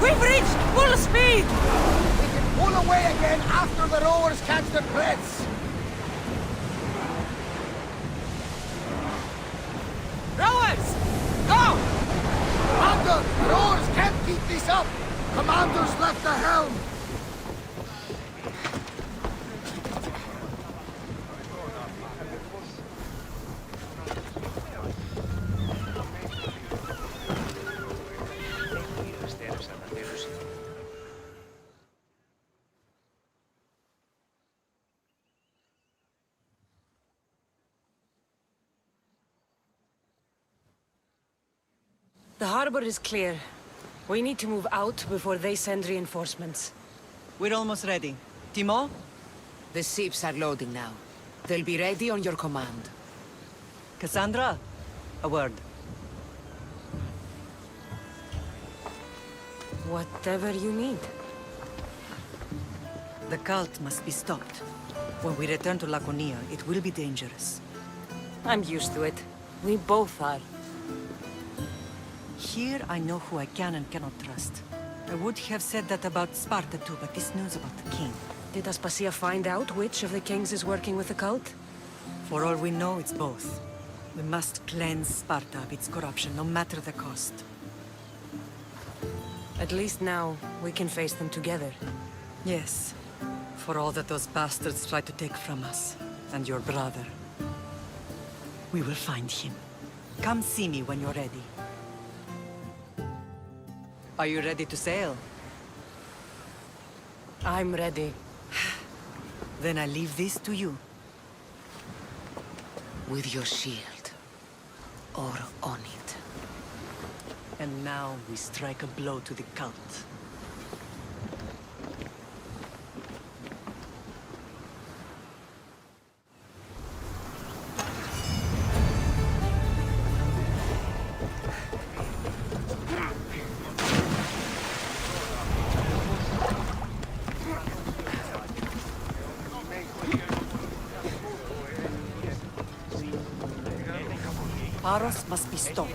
We've reached full speed! We can pull away again after the rowers catch their breaths. Rowers! Go! Commander, the rowers can't keep this up. Commander's left the helm. The harbor is clear. We need to move out before they send reinforcements. We're almost ready. Timo? The ships are loading now. They'll be ready on your command. Cassandra? A word. Whatever you need. The cult must be stopped. When we return to Laconia, it will be dangerous. I'm used to it. We both are. Here I know who I can and cannot trust. I would have said that about Sparta too, but this news about the king. Did Aspasia find out which of the kings is working with the cult? For all we know, it's both. We must cleanse Sparta of its corruption, no matter the cost. At least now, we can face them together. Yes. For all that those bastards tried to take from us. And your brother. We will find him. Come see me when you're ready. Are you ready to sail? I'm ready. Then I leave this to you. With your shield. Or on it. And now we strike a blow to the cult. Paros must be stopped.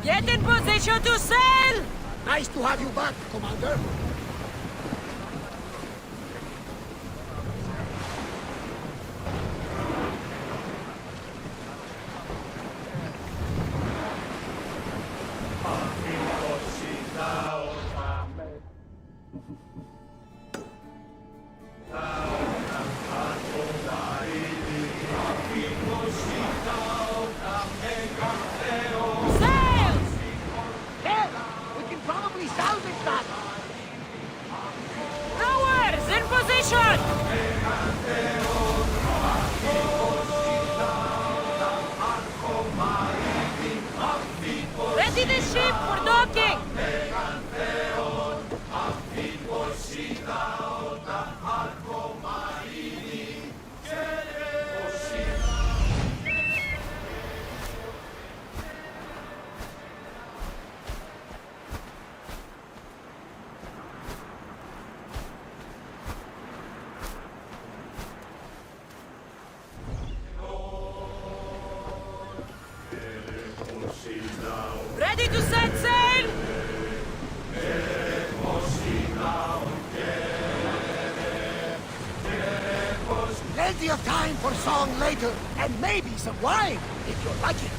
Get in position to sail! Nice to have you back, Commander. Sails! There! We can probably salvage that! Rowers, in position! Ready the ship for docking! Ready to set sail! Plenty of time for song later, and maybe some wine, if you're lucky.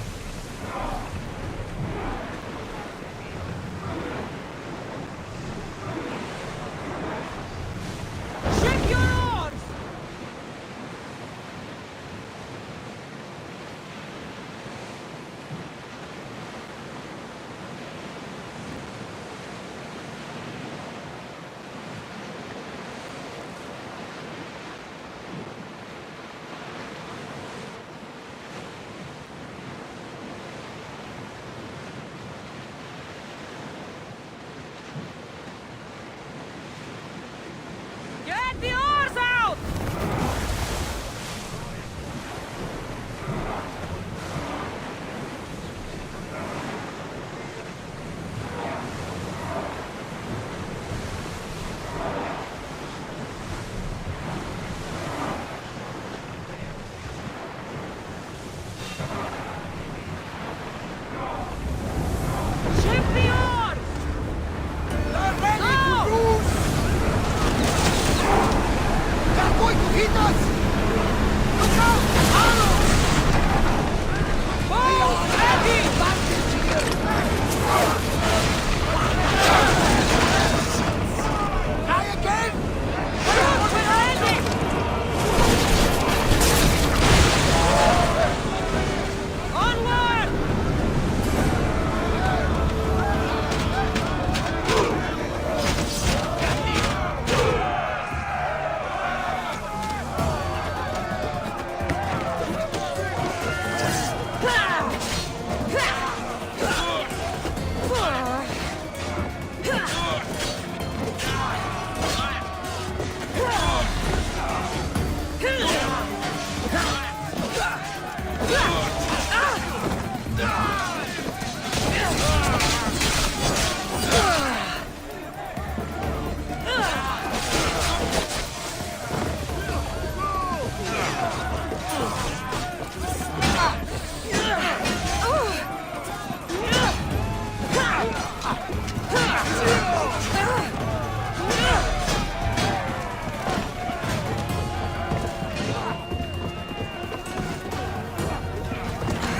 Ship your oars!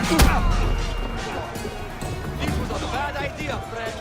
This was a bad idea, friend.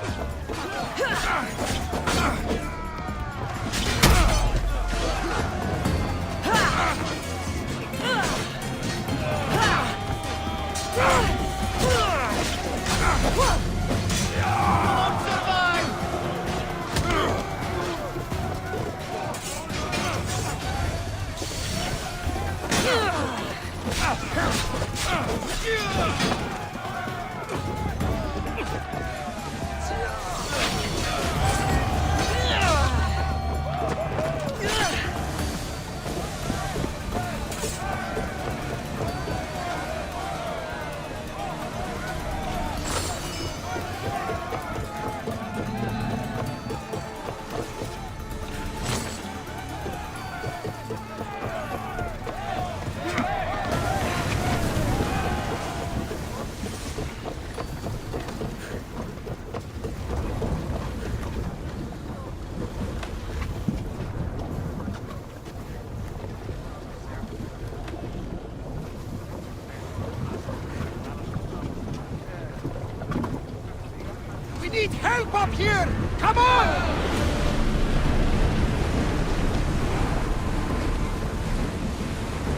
We need help up here! Come on!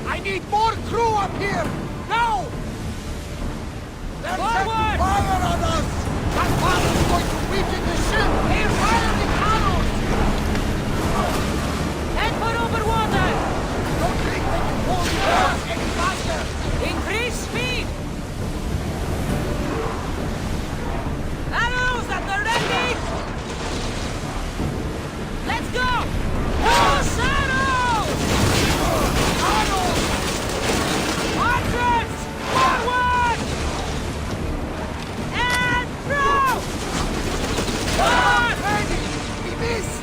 I need more crew up here! Now! They're setting fire on us! That fire's going to weaken the ship! They're firing arrows! Head for over water! Don't think they can hold the doors any faster! Increase speed! Arrows at the ready! Let's go! Push arrows! Arrows! Hundreds! Forward! And throw! They're not ready! We missed!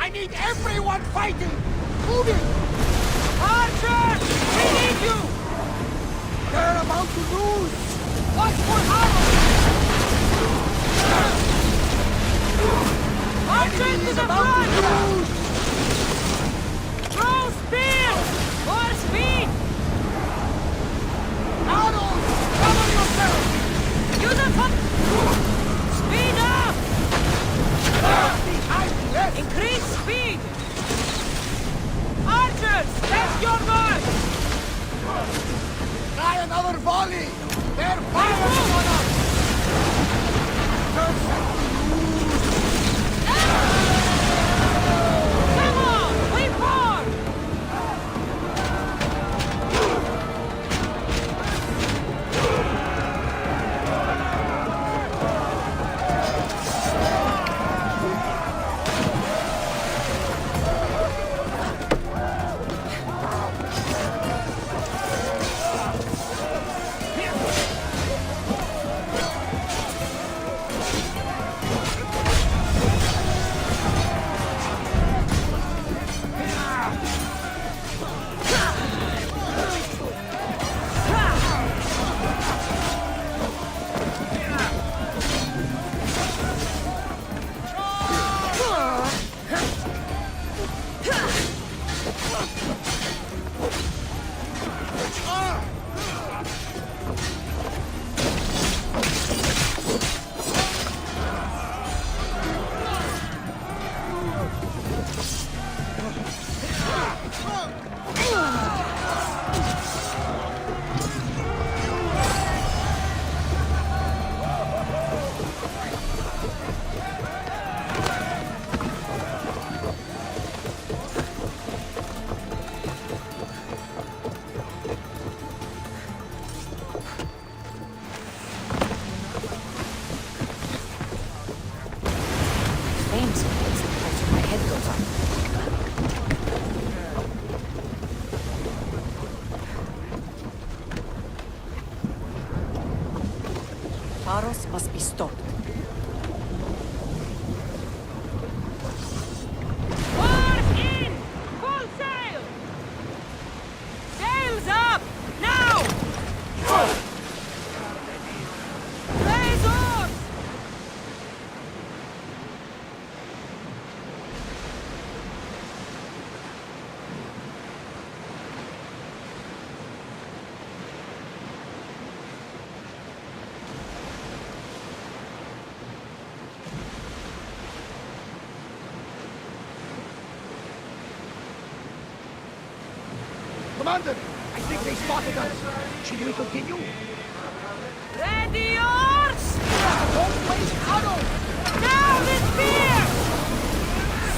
I need everyone fighting! Moving! Archers! We need you! They're about to lose! Watch for arrows! Archers to the About front! to lose! Throw spears! More speed! Arrows! Cover yourself! Use a pump! Speed up! Behind! Yes! Increase speed! Archers! Test your guard! Try another volley! They're firing on us! They're set to lose! Come on! We form! Flames makes the pulse of my head goes up. Faros must be stopped. Oars in! Full sail! Sails up! Now! Raise oars! Commander! I think they spotted us! Should we continue? Ready oars! Don't waste arrows! Now the spear!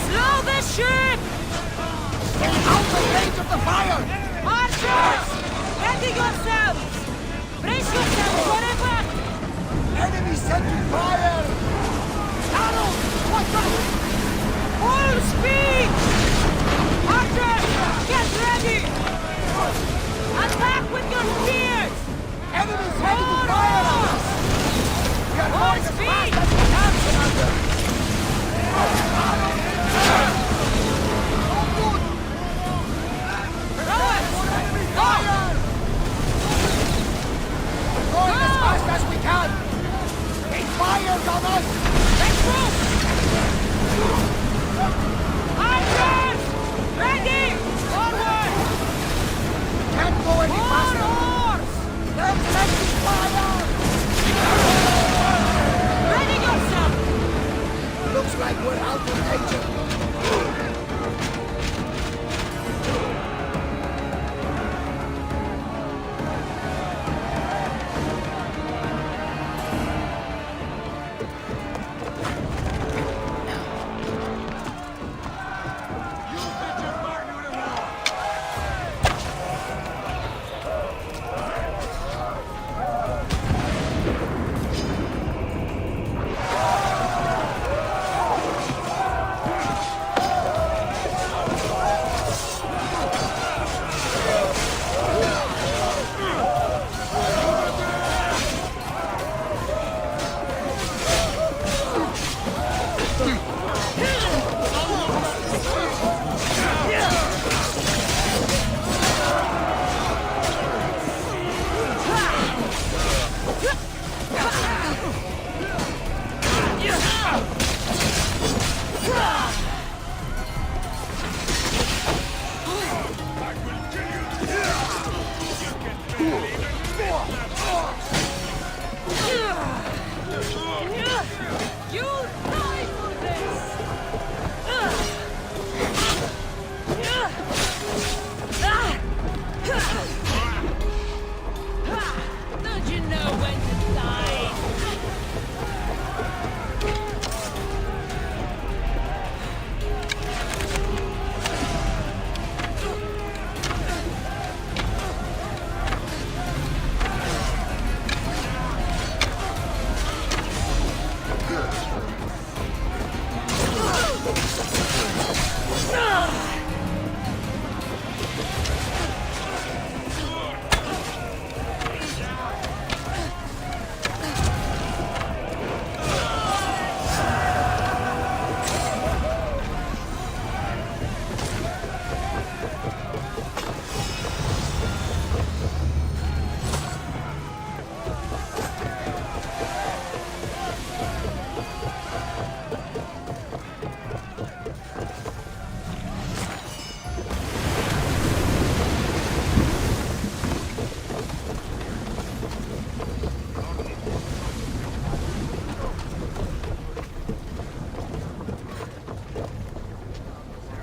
Slow the ship! Stay out of range of the fire! Archers! Ready yourselves! Brace yourselves for impact! Enemy sending fire! Arrows! Watch out! Full speed! Archers! Get ready! Attack with your spears! Enemies heading to fire on us! We are Full going as speed! fast as we can!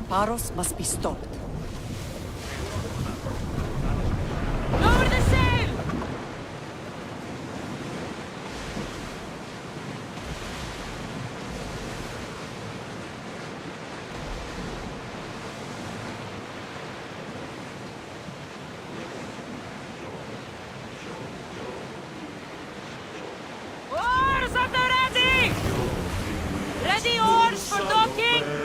Paros must be stopped. Lower the sail! Oars at the ready! Ready oars for docking!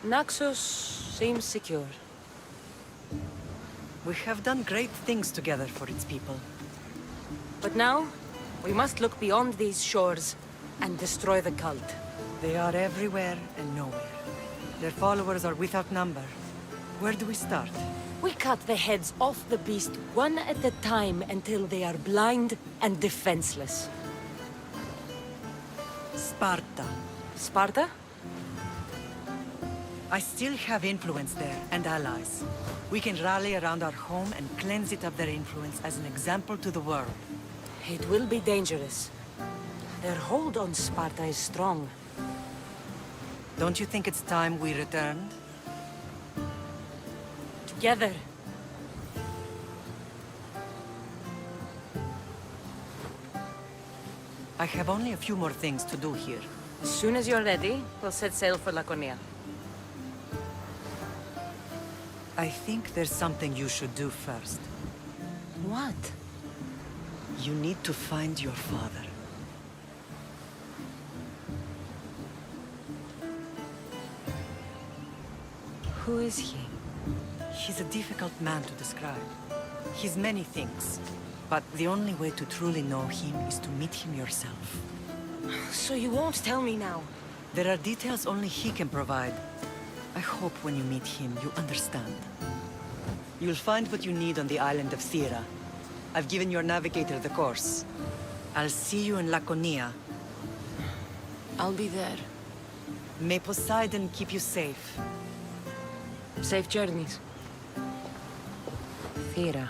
Naxos seems secure. We have done great things together for its people. But now, we must look beyond these shores and destroy the cult. They are everywhere and nowhere. Their followers are without number. Where do we start? We cut the heads off the beast one at a time until they are blind and defenseless. Sparta. Sparta? I still have influence there, and allies. We can rally around our home and cleanse it of their influence as an example to the world. It will be dangerous. Their hold on Sparta is strong. Don't you think it's time we returned? Together. I have only a few more things to do here. As soon as you're ready, we'll set sail for Laconia. I think there's something you should do first. What? You need to find your father. Who is he? He's a difficult man to describe. He's many things, but the only way to truly know him is to meet him yourself. So you won't tell me now? There are details only he can provide. I hope when you meet him, you understand. You'll find what you need on the island of Thera. I've given your navigator the course. I'll see you in Laconia. I'll be there. May Poseidon keep you safe. Safe journeys. Thera.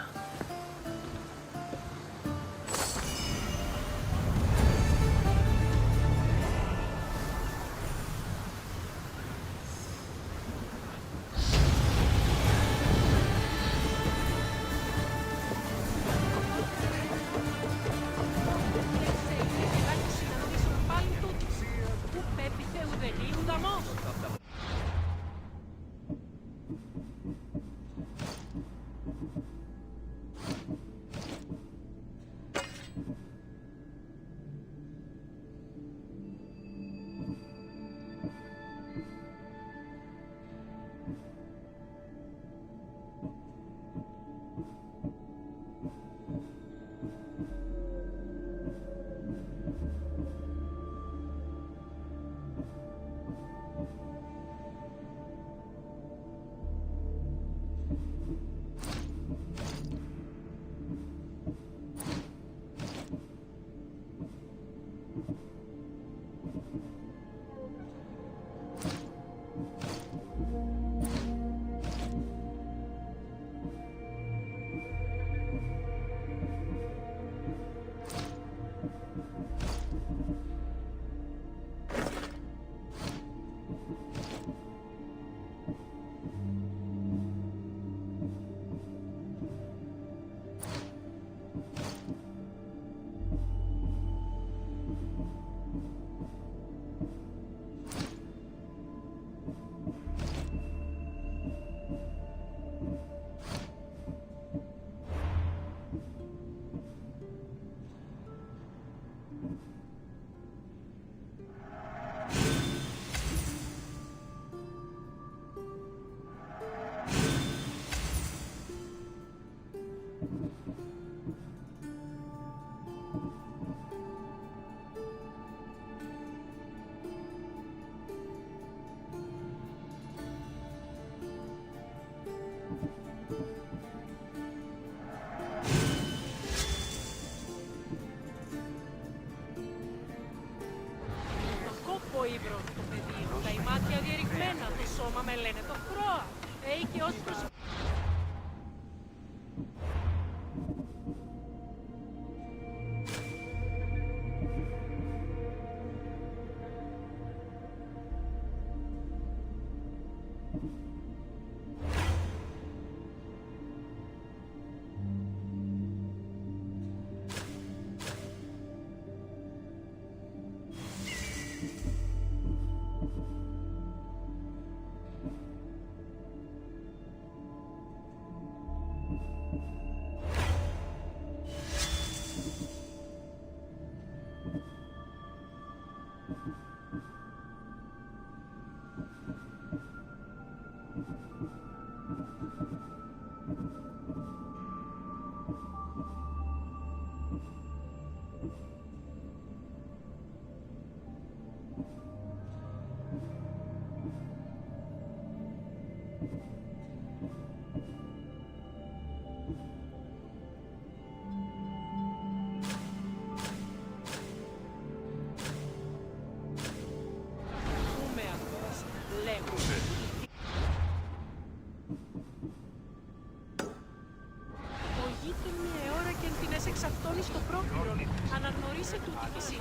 στο πρόχειρο. Αναγνωρίσε τούτη φυσή.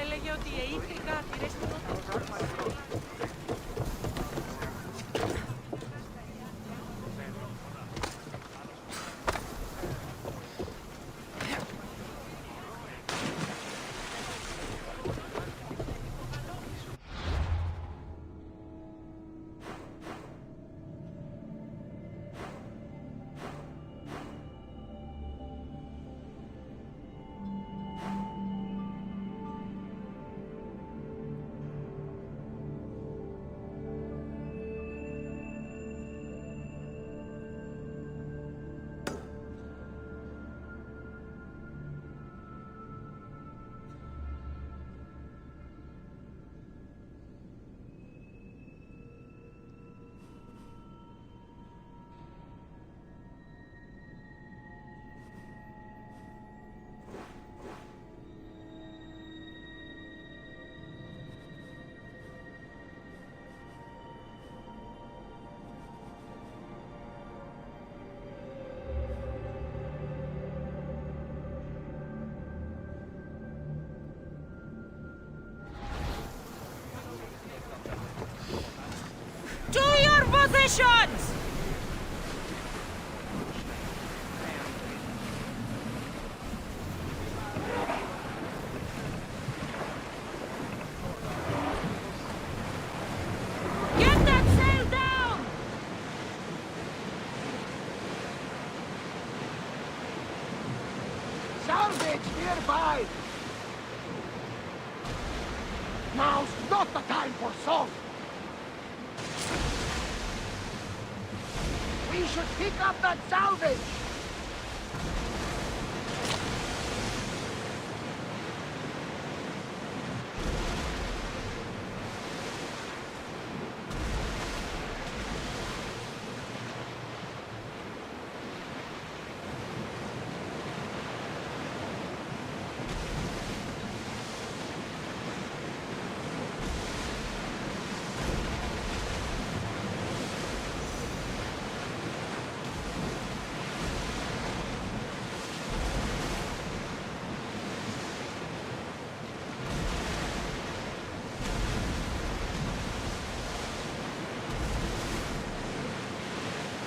Έλεγε ότι οι Αίγυπτιοι κάρτηρες του To your positions! Get that sail down! Salvage nearby! Now's not the time for song! We should pick up that salvage!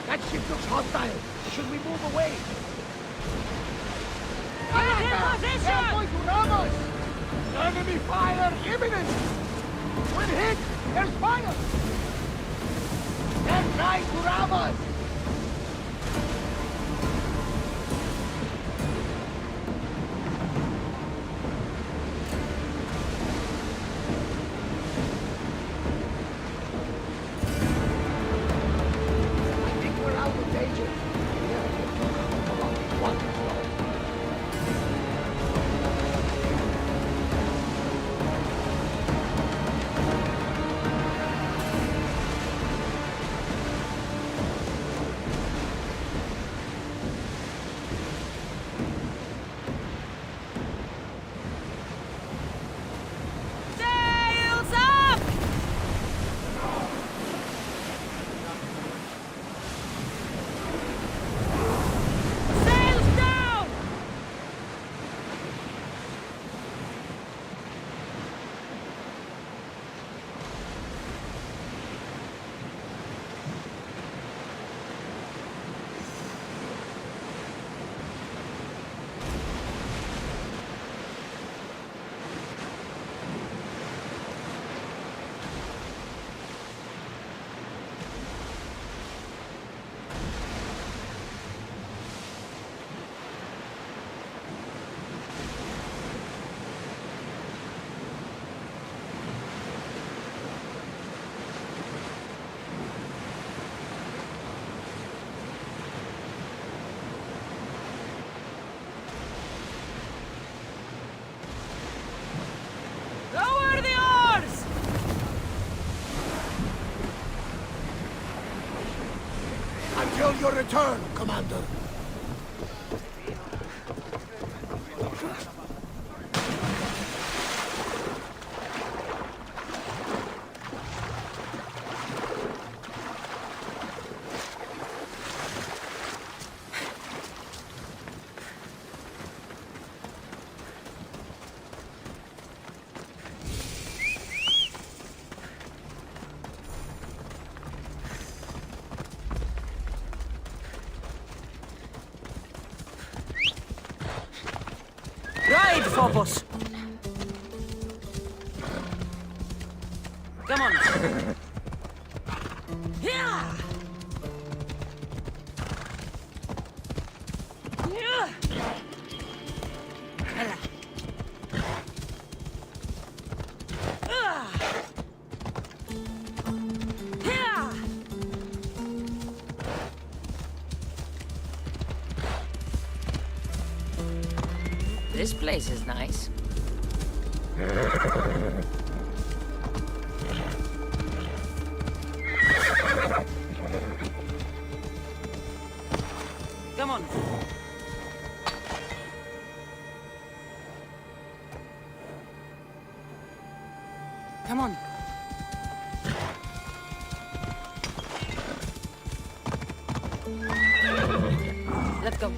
That ship looks hostile. Should we move away? Get in position! They're going to ram us! Enemy fire imminent! When hit, there's fire! They're trying to ram us! I think we're out of danger. Sails up! Sails down! Lower the oars! Until your return, Commander. Ride, Phobos! Come on. Yeah! Yeah! Hela. Yeah! This place is nice. Come on. Come on. Let's go.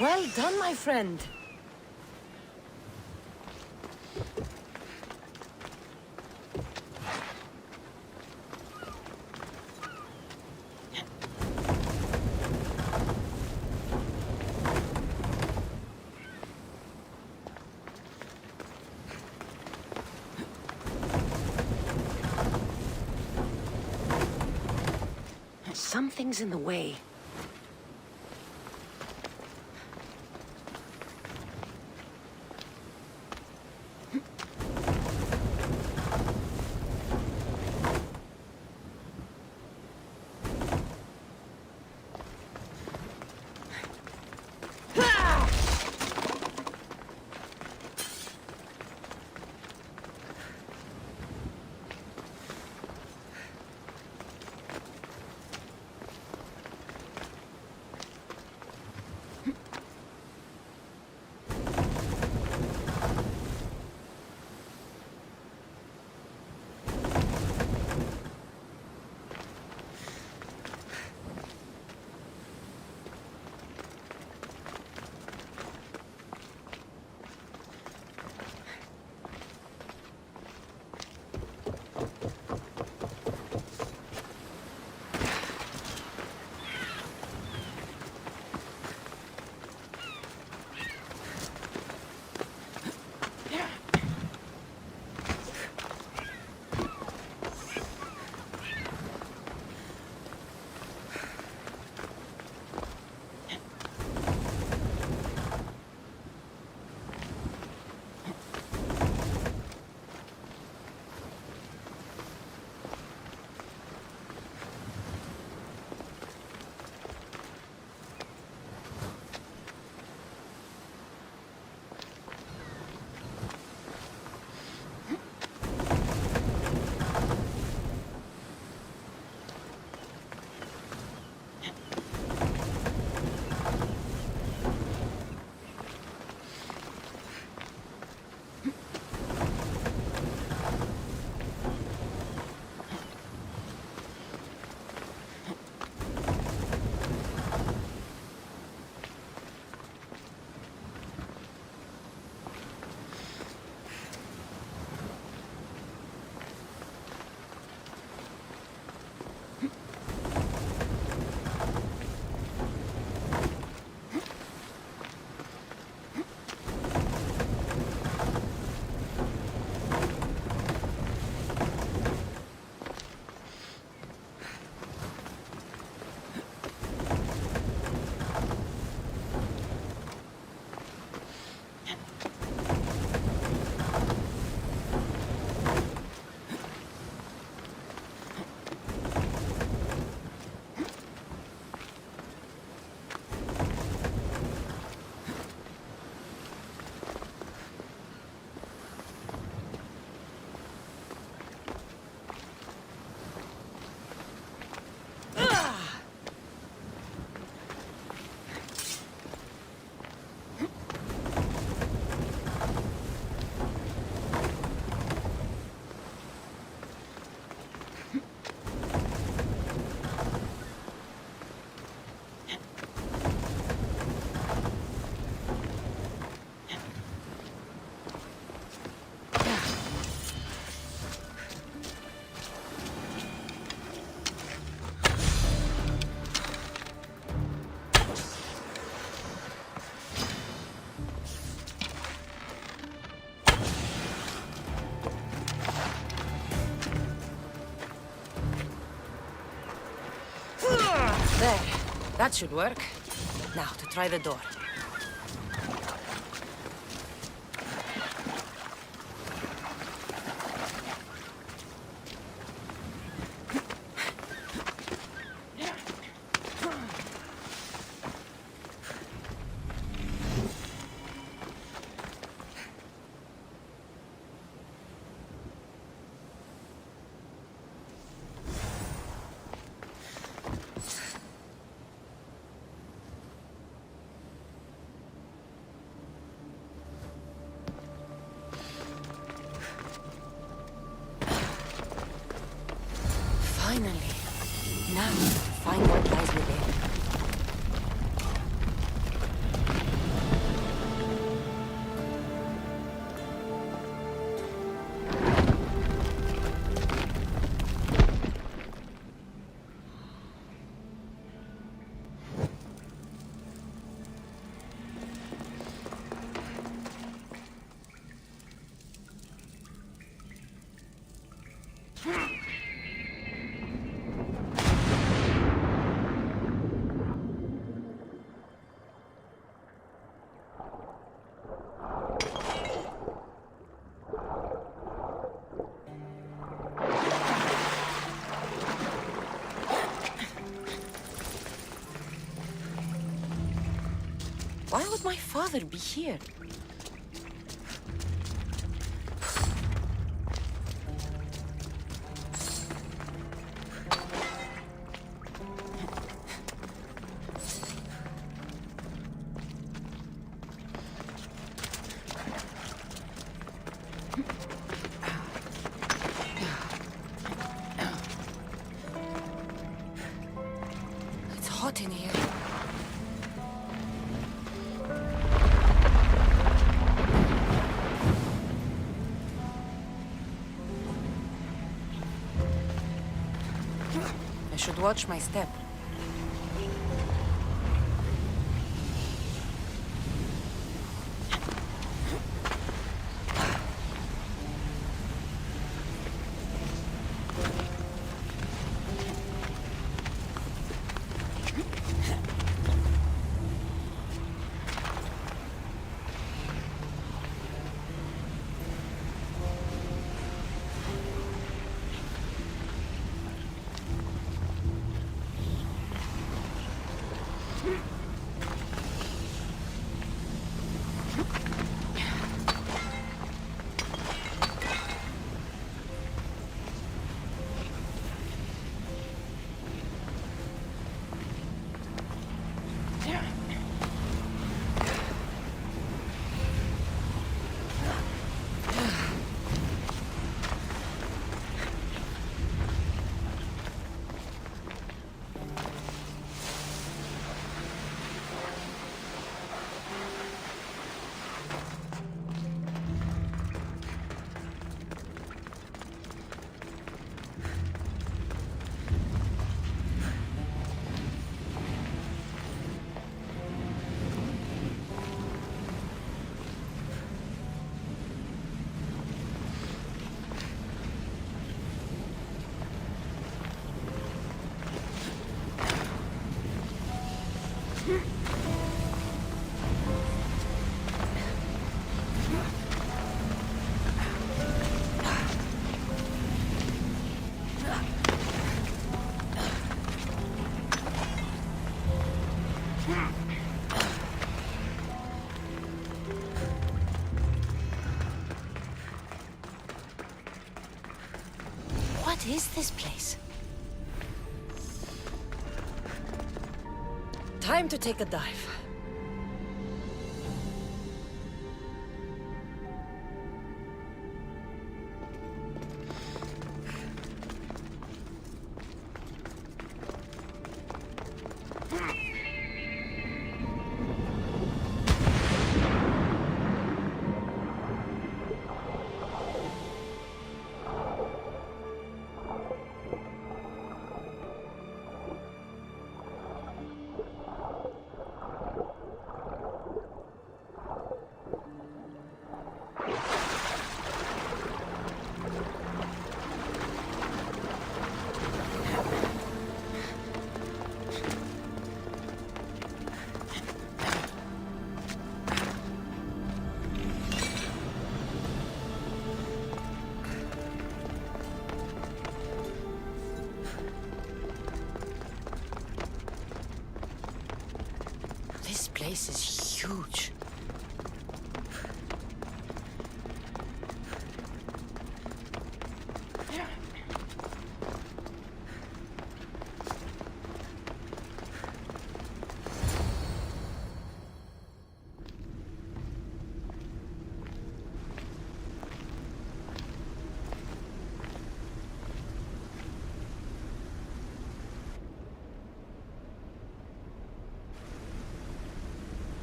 Well done, my friend. Something's in the way. There. That should work. Now, to try the door. Why would my father be here? It's hot in here. I should watch my step. What is this place? Time to take a dive. This place is huge.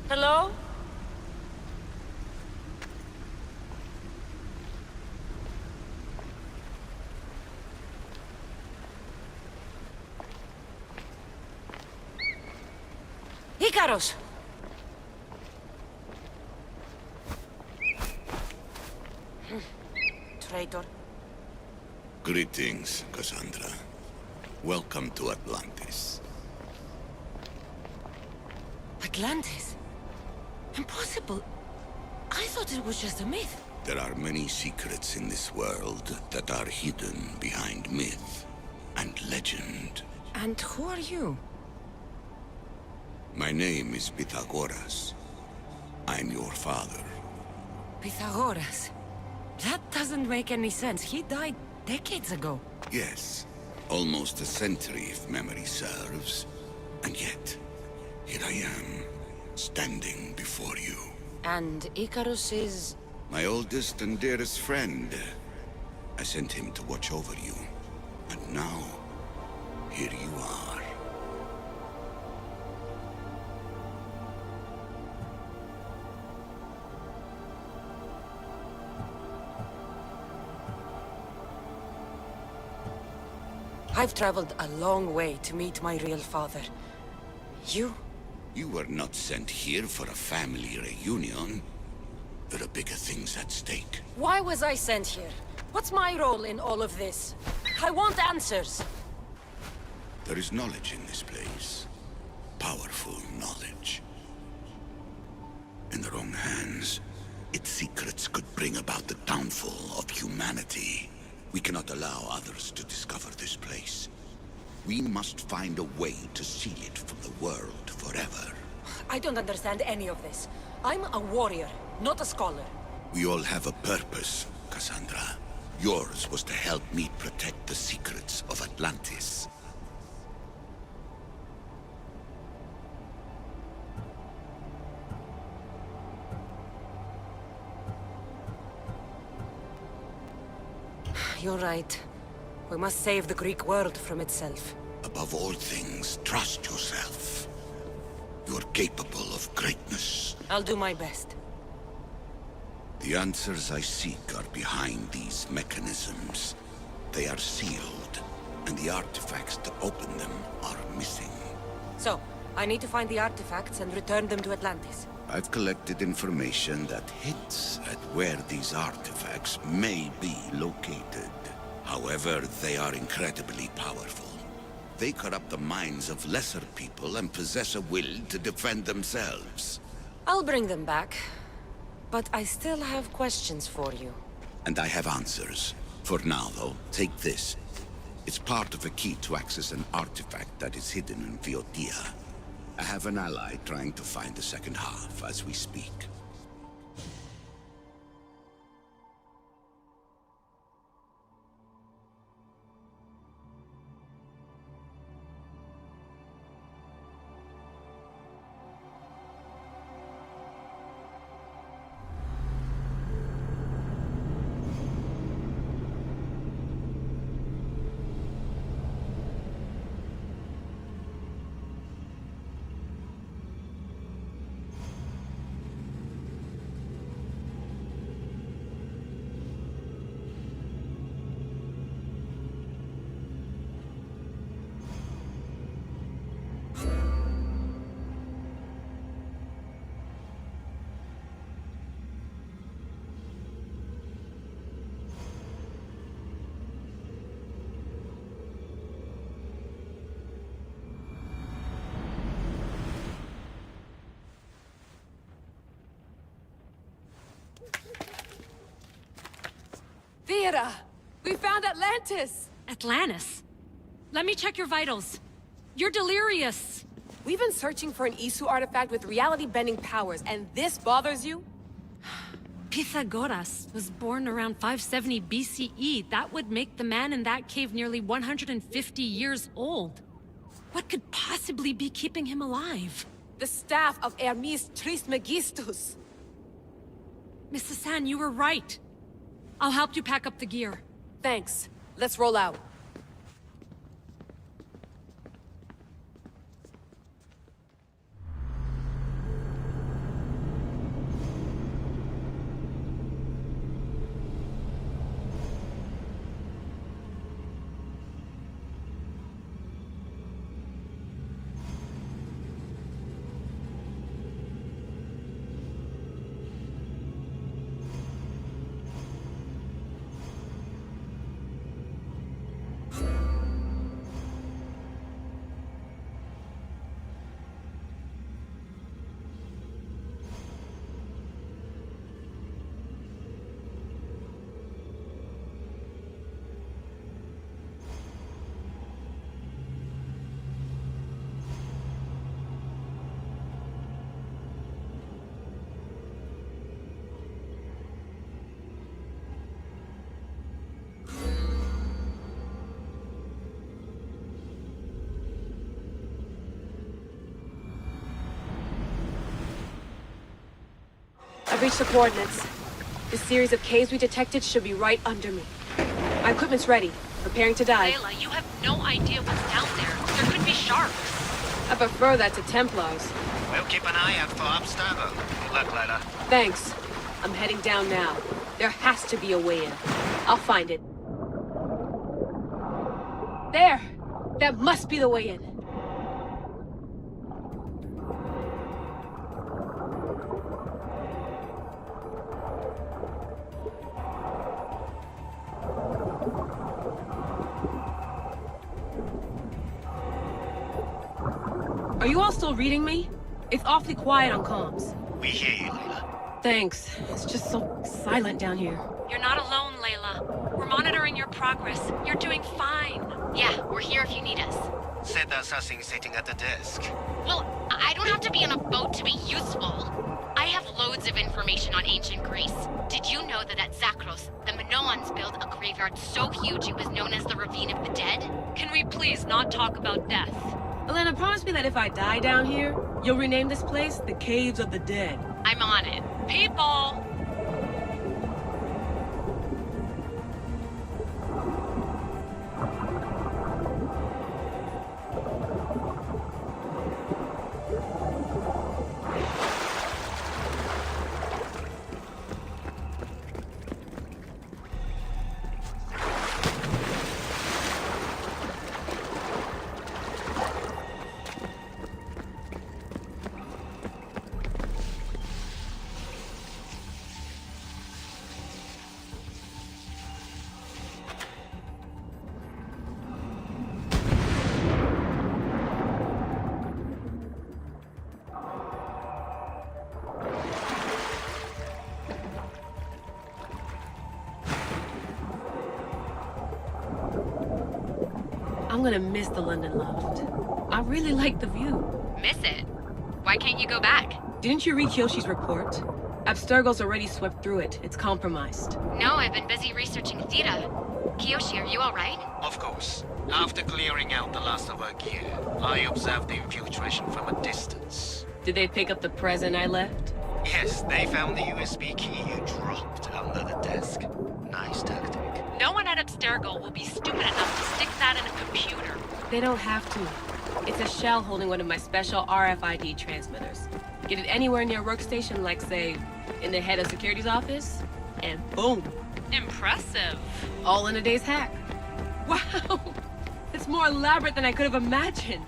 Hello? Icaros! Traitor. Greetings, Cassandra. Welcome to Atlantis. Atlantis? Impossible. I thought it was just a myth. There are many secrets in this world that are hidden behind myth and legend. And who are you? My name is Pythagoras, I'm your father. Pythagoras. That doesn't make any sense. He died decades ago. Yes, almost a century if memory serves. And yet, here I am, standing before you. And Icarus is... My oldest and dearest friend. I sent him to watch over you. And now, here you are. I've traveled a long way to meet my real father. You? You were not sent here for a family reunion. There are bigger things at stake. Why was I sent here? What's my role in all of this? I want answers. There is knowledge in this place. Powerful knowledge. In the wrong hands, its secrets could bring about the downfall of humanity. We cannot allow others to discover this place. We must find a way to seal it from the world forever. I don't understand any of this. I'm a warrior, not a scholar. We all have a purpose, Cassandra. Yours was to help me protect the secrets of Atlantis. You're right. We must save the Greek world from itself. Above all things, trust yourself. You're capable of greatness. I'll do my best. The answers I seek are behind these mechanisms. They are sealed, and the artifacts to open them are missing. So, I need to find the artifacts and return them to Atlantis. I've collected information that hints at where these artifacts may be located. However, they are incredibly powerful. They corrupt the minds of lesser people and possess a will to defend themselves. I'll bring them back. But I still have questions for you. And I have answers. For now, though, take this. It's part of a key to access an artifact that is hidden in Viotia. I have an ally trying to find the second half as we speak. Theata! We found Atlantis! Atlantis? Let me check your vitals. You're delirious. We've been searching for an Isu artifact with reality-bending powers, and this bothers you? Pythagoras was born around 570 BCE. That would make the man in that cave nearly 150 years old. What could possibly be keeping him alive? The staff of Hermes Trismegistus! Mrs. San, you were right. I'll help you pack up the gear. Thanks. Let's roll out. I've reached the coordinates. The series of caves we detected should be right under me. My equipment's ready, preparing to dive. Layla, you have no idea what's down there. There could be sharks. I prefer that to Templars. We'll keep an eye out for Abstergo. Good luck, Layla. Thanks. I'm heading down now. There has to be a way in. I'll find it. There! That must be the way in. Are you all still reading me? It's awfully quiet on comms. We hear you, Layla. Thanks. It's just so silent down here. You're not alone, Layla. We're monitoring your progress. You're doing fine. Yeah, we're here if you need us. Said the assassin sitting at the desk. Well, I don't have to be on a boat to be useful. I have loads of information on ancient Greece. Did you know that at Zakros, the Minoans built a graveyard so huge it was known as the Ravine of the Dead? Can we please not talk about death? Elena, promise me that if I die down here, you'll rename this place the Caves of the Dead. I'm on it. People! I'm gonna miss the London loft. I really like the view. Miss it? Why can't you go back? Didn't you read Kyoshi's report? Abstergo's already swept through it. It's compromised. No, I've been busy researching Theta. Kiyoshi, are you alright? Of course. After clearing out the last of our gear, I observed the infiltration from a distance. Did they pick up the present I left? Yes, they found the USB key you dropped under the desk. Nice tactic. No one at Abstergo will be stupid enough to stick that in a computer. They don't have to. It's a shell holding one of my special RFID transmitters. Get it anywhere near a workstation, like, say, in the head of security's office, and boom. Impressive. All in a day's hack. Wow! It's more elaborate than I could have imagined.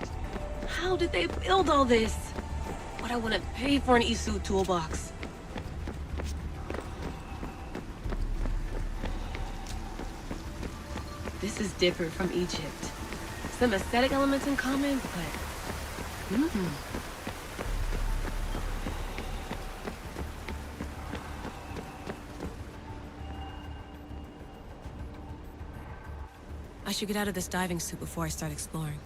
How did they build all this? What I want to pay for an Isu toolbox. This is different from Egypt. Some aesthetic elements in common, but... I should get out of this diving suit before I start exploring.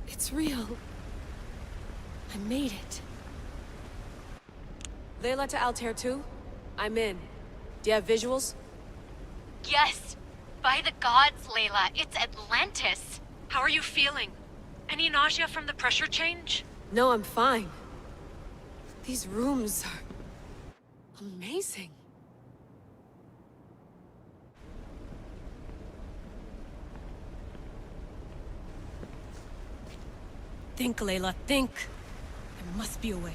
It's real. I made it. Layla to Altair 2? I'm in. Do you have visuals? Yes! By the gods, Layla, it's Atlantis! How are you feeling? Any nausea from the pressure change? No, I'm fine. These rooms are... amazing. Think, Layla, think. There must be a way.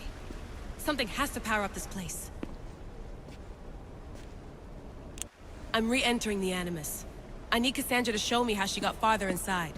Something has to power up this place. I'm re-entering the Animus. I need Cassandra to show me how she got farther inside.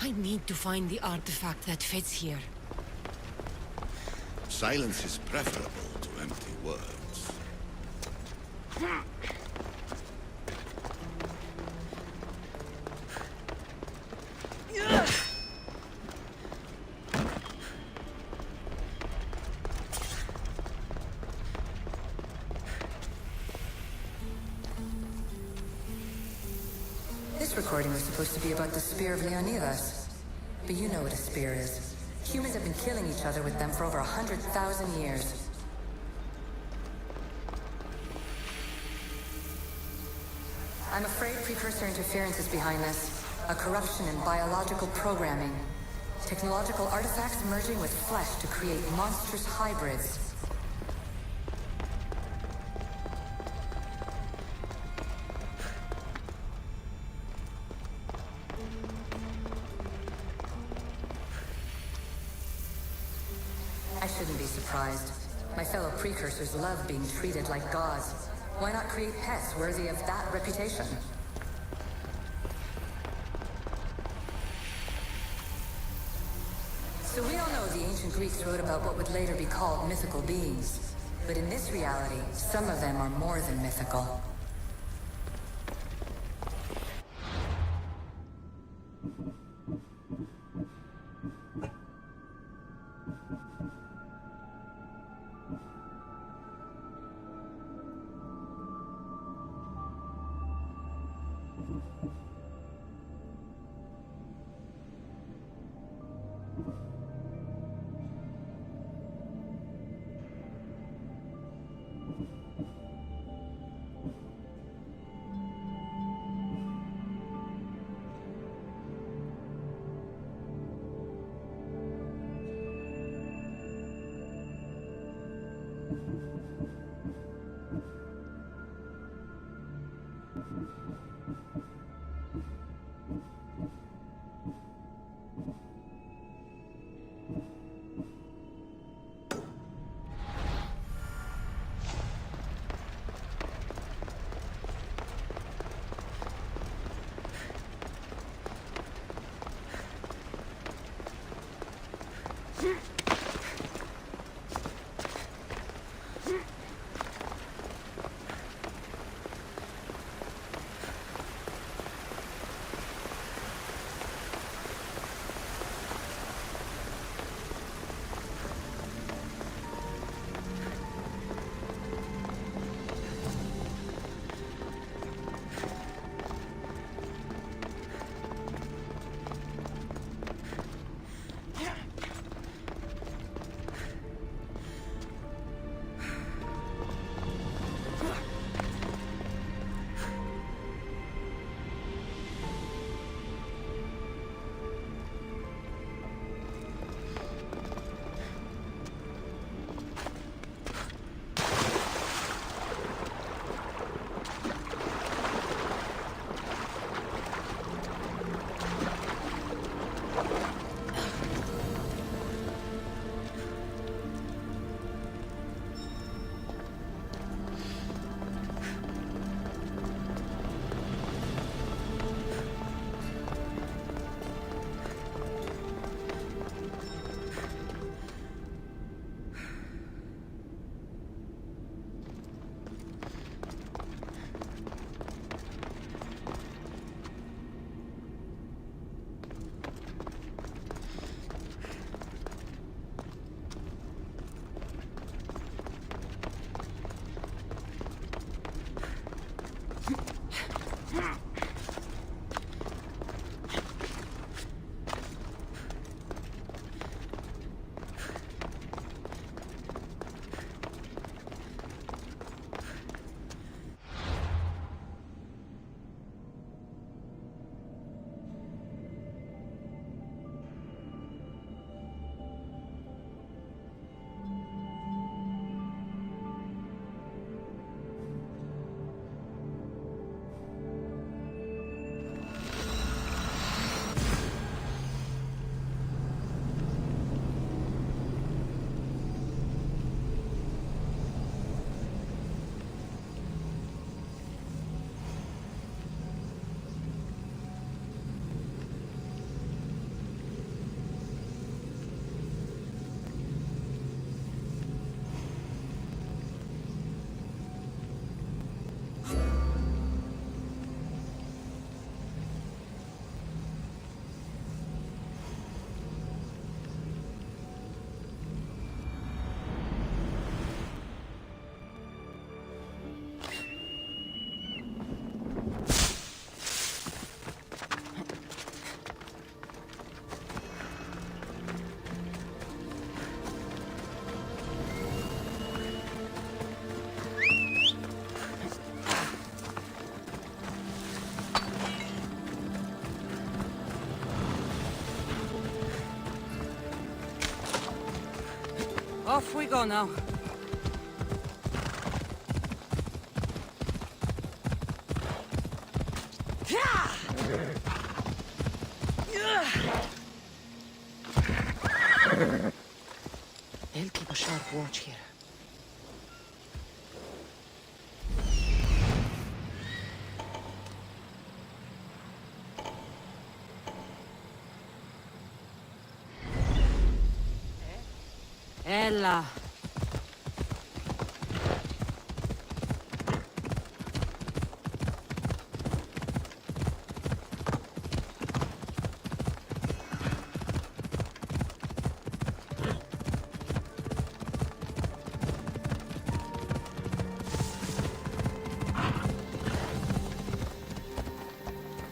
I need to find the artifact that fits here. Silence is preferable to empty words. This recording was supposed to be about the Spear of Leonidas. But you know what a spear is. Humans have been killing each other with them for over 100,000 years. I'm afraid precursor interference is behind this. A corruption in biological programming. Technological artifacts merging with flesh to create monstrous hybrids. I shouldn't be surprised. My fellow precursors love being treated like gods. Why not create pets worthy of that reputation? So we all know the ancient Greeks wrote about what would later be called mythical beings. But in this reality, some of them are more than mythical. Off we go now. They'll keep a sharp watch here. Ella.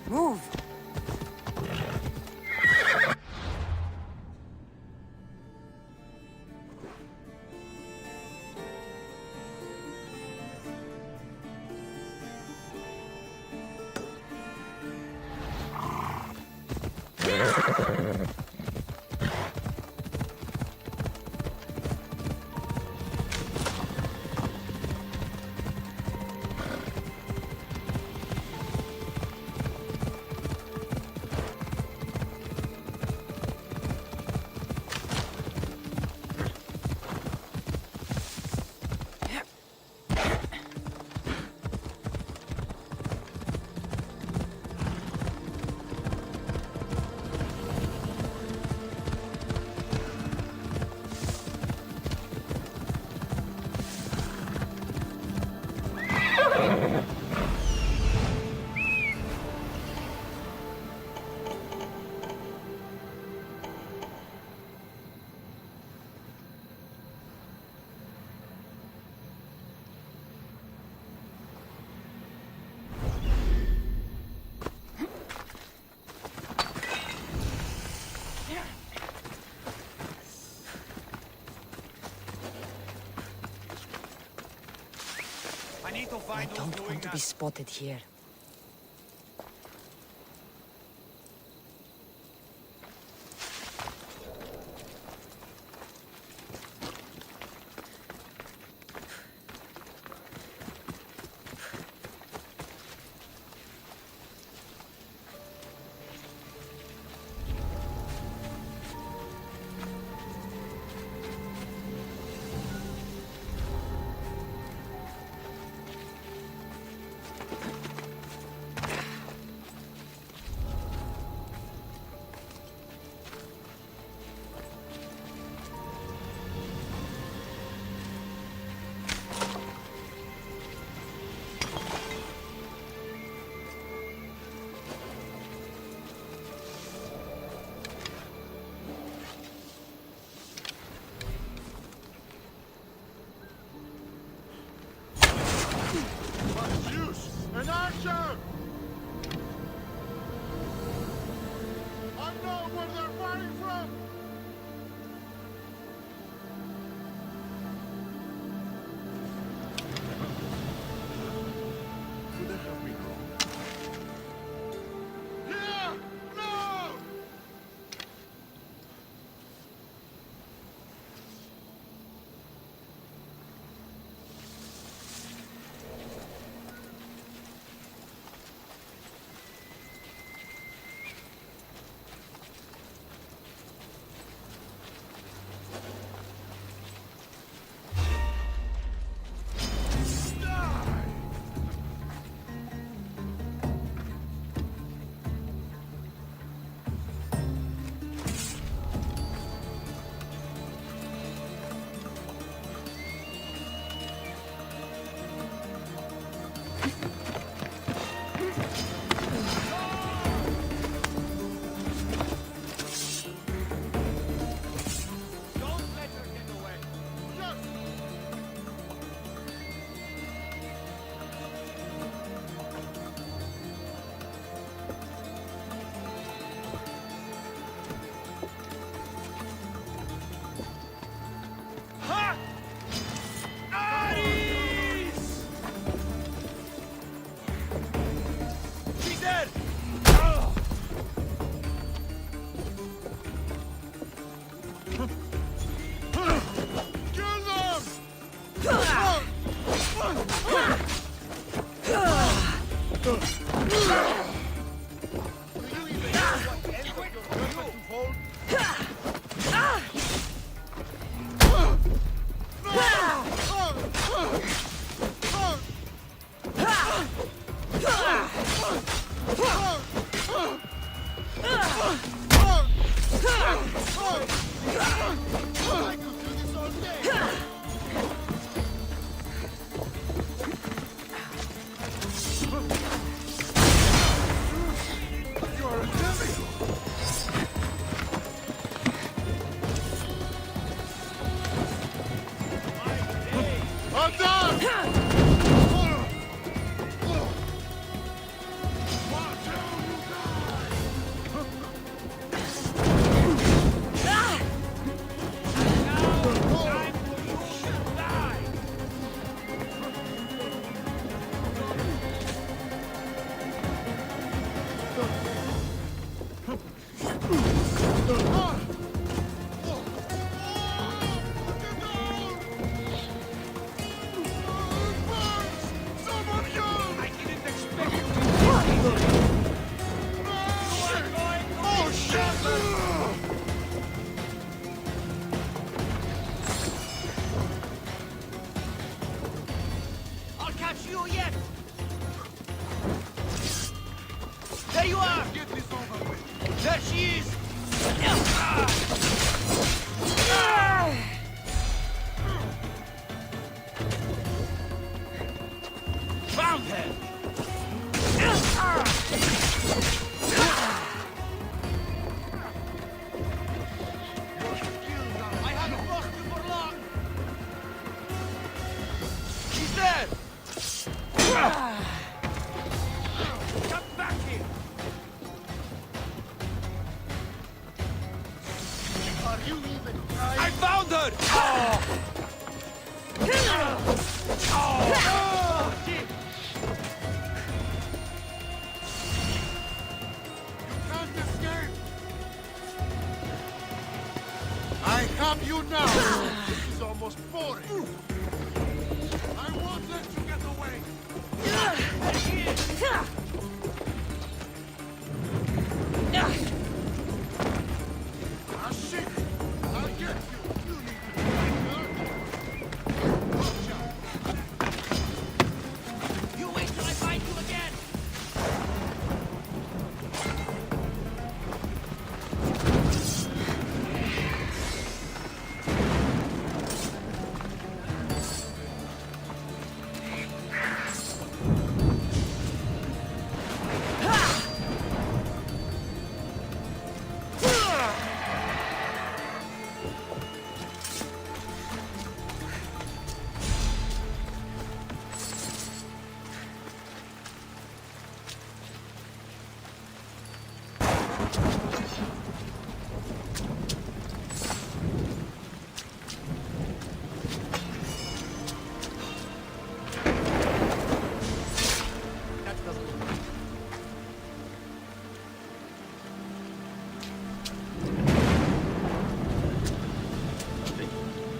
Move. I don't want to be spotted here. back here! Are you even trying? I found her! Can't escape! I have you now! This is almost boring! I won't let you get away! Ah, shit! I'll get you! You need to watch out! You wait till I find you again!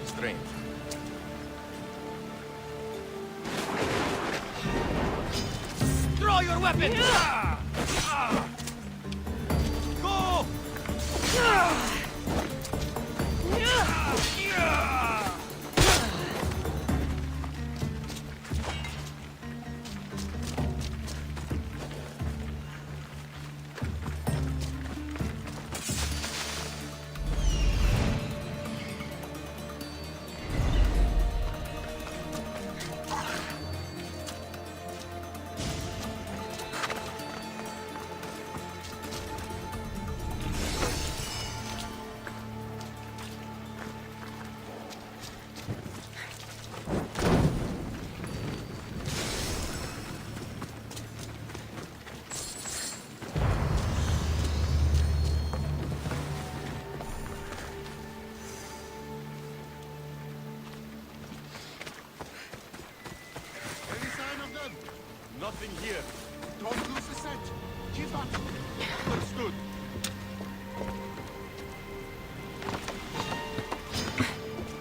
Strange. Draw your weapon! Go! Any sign of them? Nothing here. Don't lose the scent. Keep up. Understood.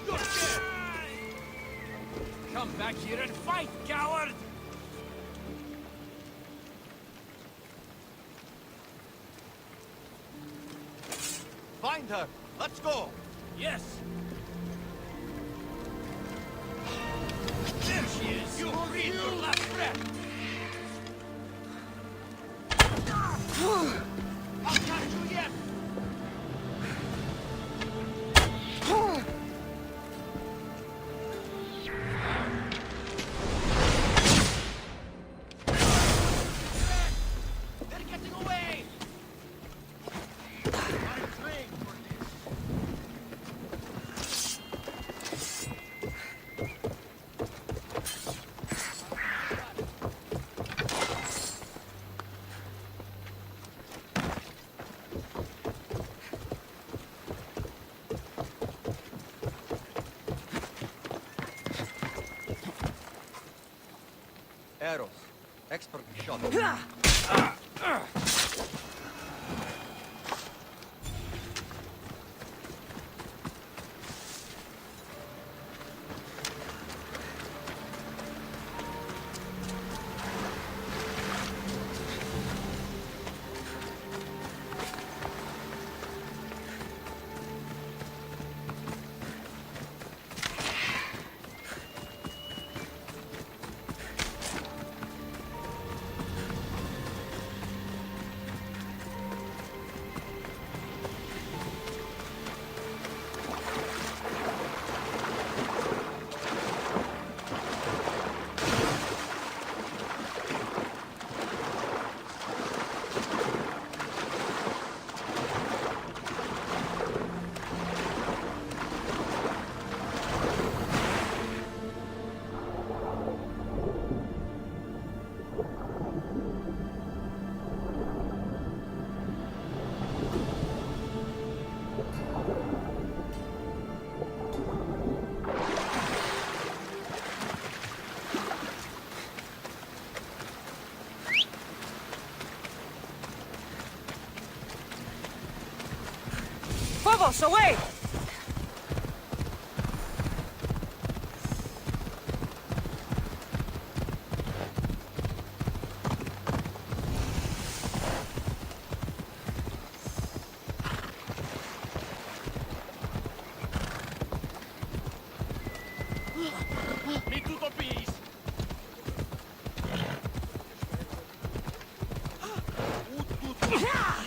You're scared! Come back here and fight, coward! Find her! Let's go! Yes! There she is! You breathe your last breath! I'll catch you yet! They're getting away! I trained for this. Arrows. Expertly shot. Locos, away! Mi tutto peace.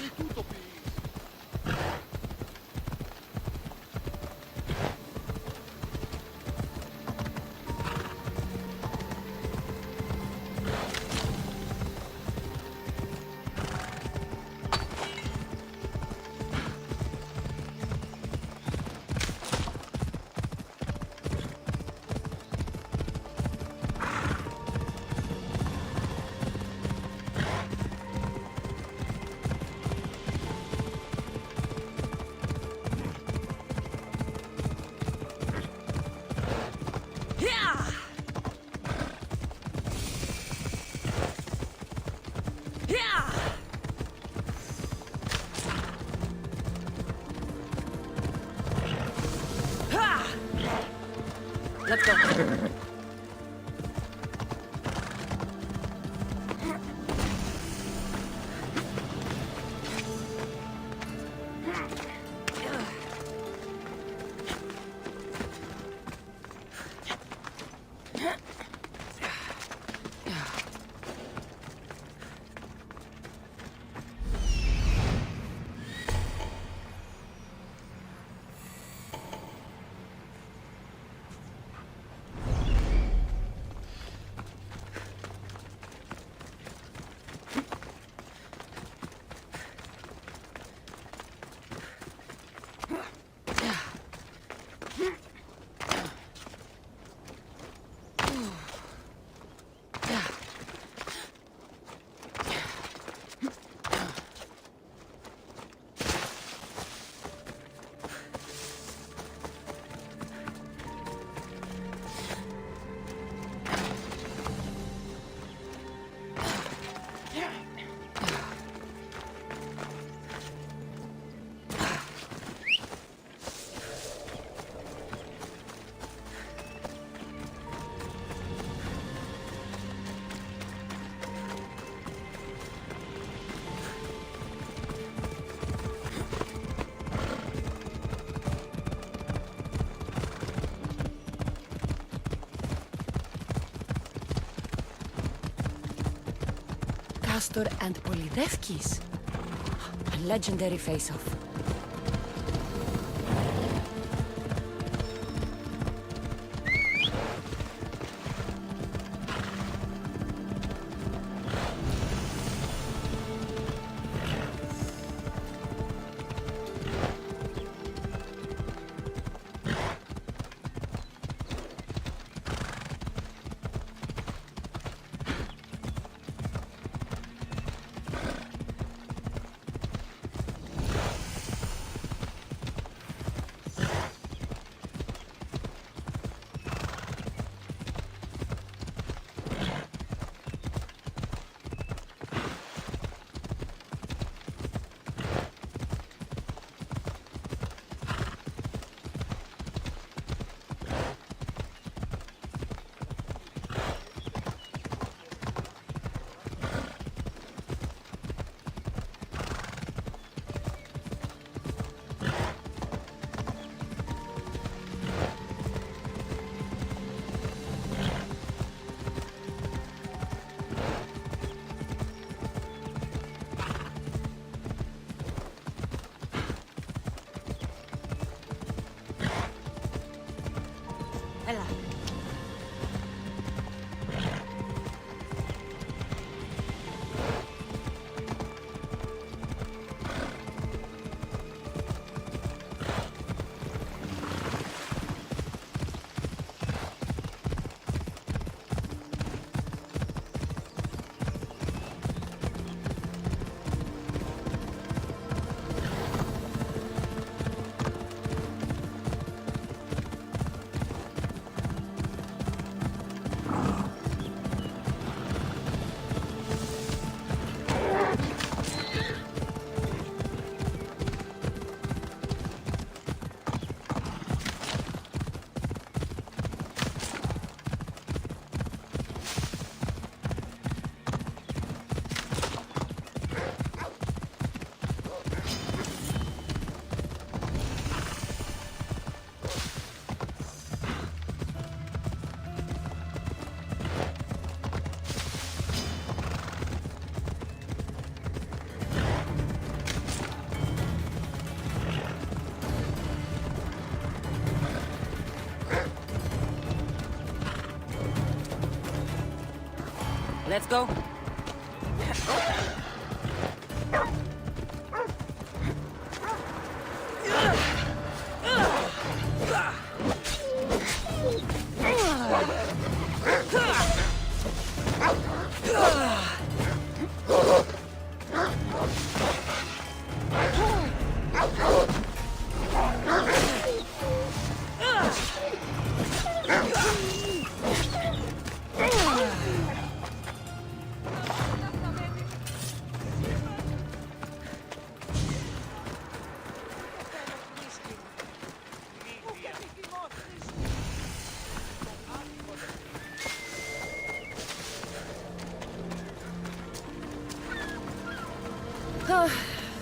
Mi tutto peace. Let's go. Castor and Polydevkis. A legendary face-off. Let's go.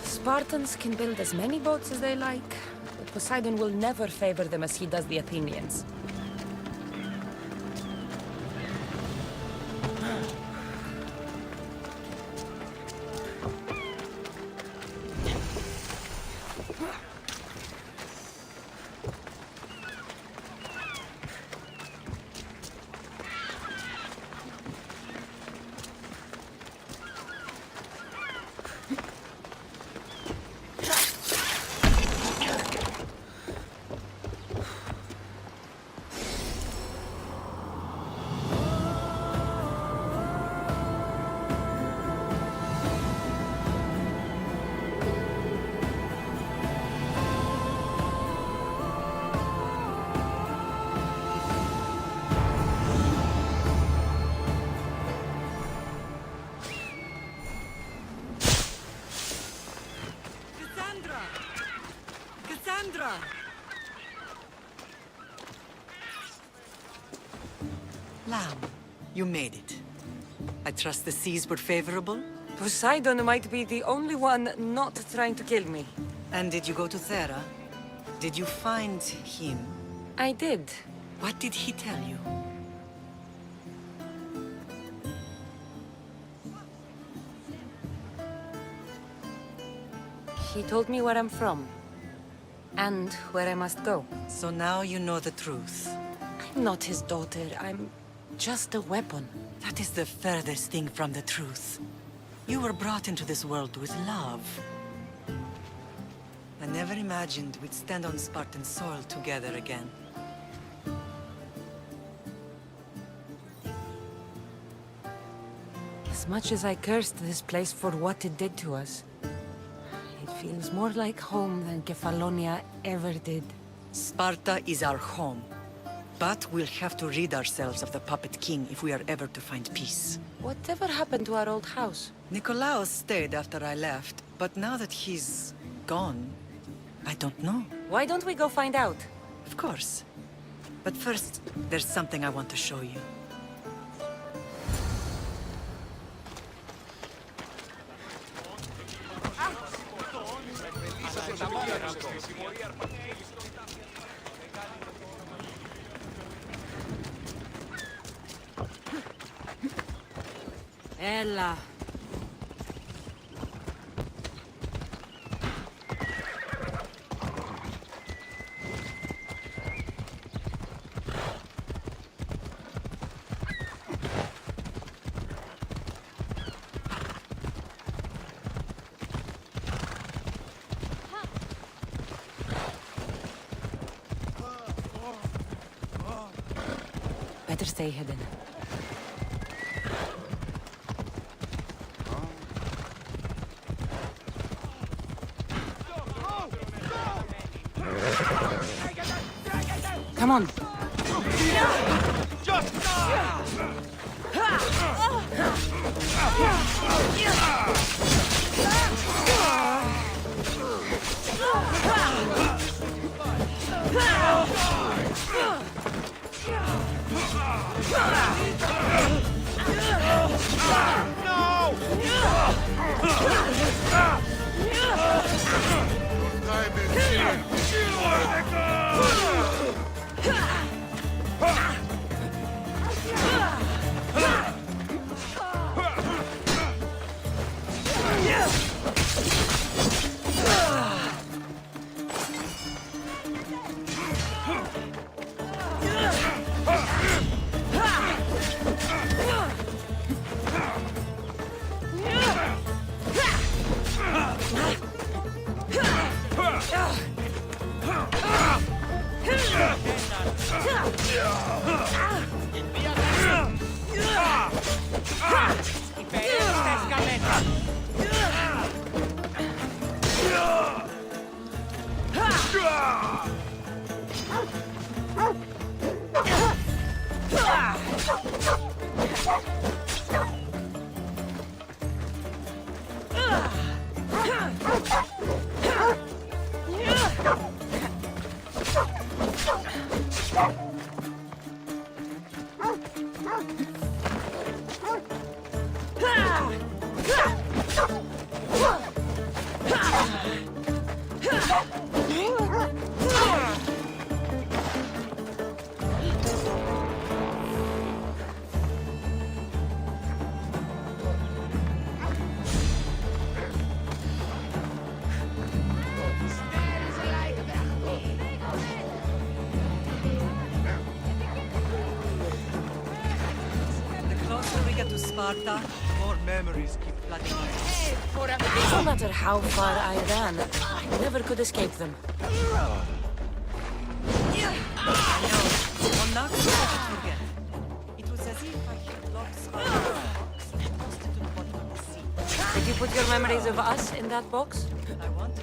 Spartans can build as many boats as they like, but Poseidon will never favor them as he does the Athenians. Lamb, you made it. I trust the seas were favorable? Poseidon might be the only one not trying to kill me. And did you go to Thera? Did you find him? I did. What did he tell you? He told me where I'm from. And where I must go. So now you know the truth. I'm not his daughter. I'm just a weapon. That is the furthest thing from the truth. You were brought into this world with love. I never imagined we'd stand on Spartan soil together again. As much as I cursed this place for what it did to us, it feels more like home than Kefalonia ever did. Sparta is our home. But we'll have to rid ourselves of the Puppet King if we are ever to find peace. Whatever happened to our old house? Nikolaos stayed after I left, but now that he's gone, I don't know. Why don't we go find out? Of course. But first, there's something I want to show you. Ella. Better stay hidden. Come on. Sparta, more memories keep flooding my head. No matter how far I ran, I never could escape them. I know. On Naxos, I could forget. It was as if I had locked Sparta in a box and tossed it to the bottom of the sea. Did you put your memories of us in that box? I want to.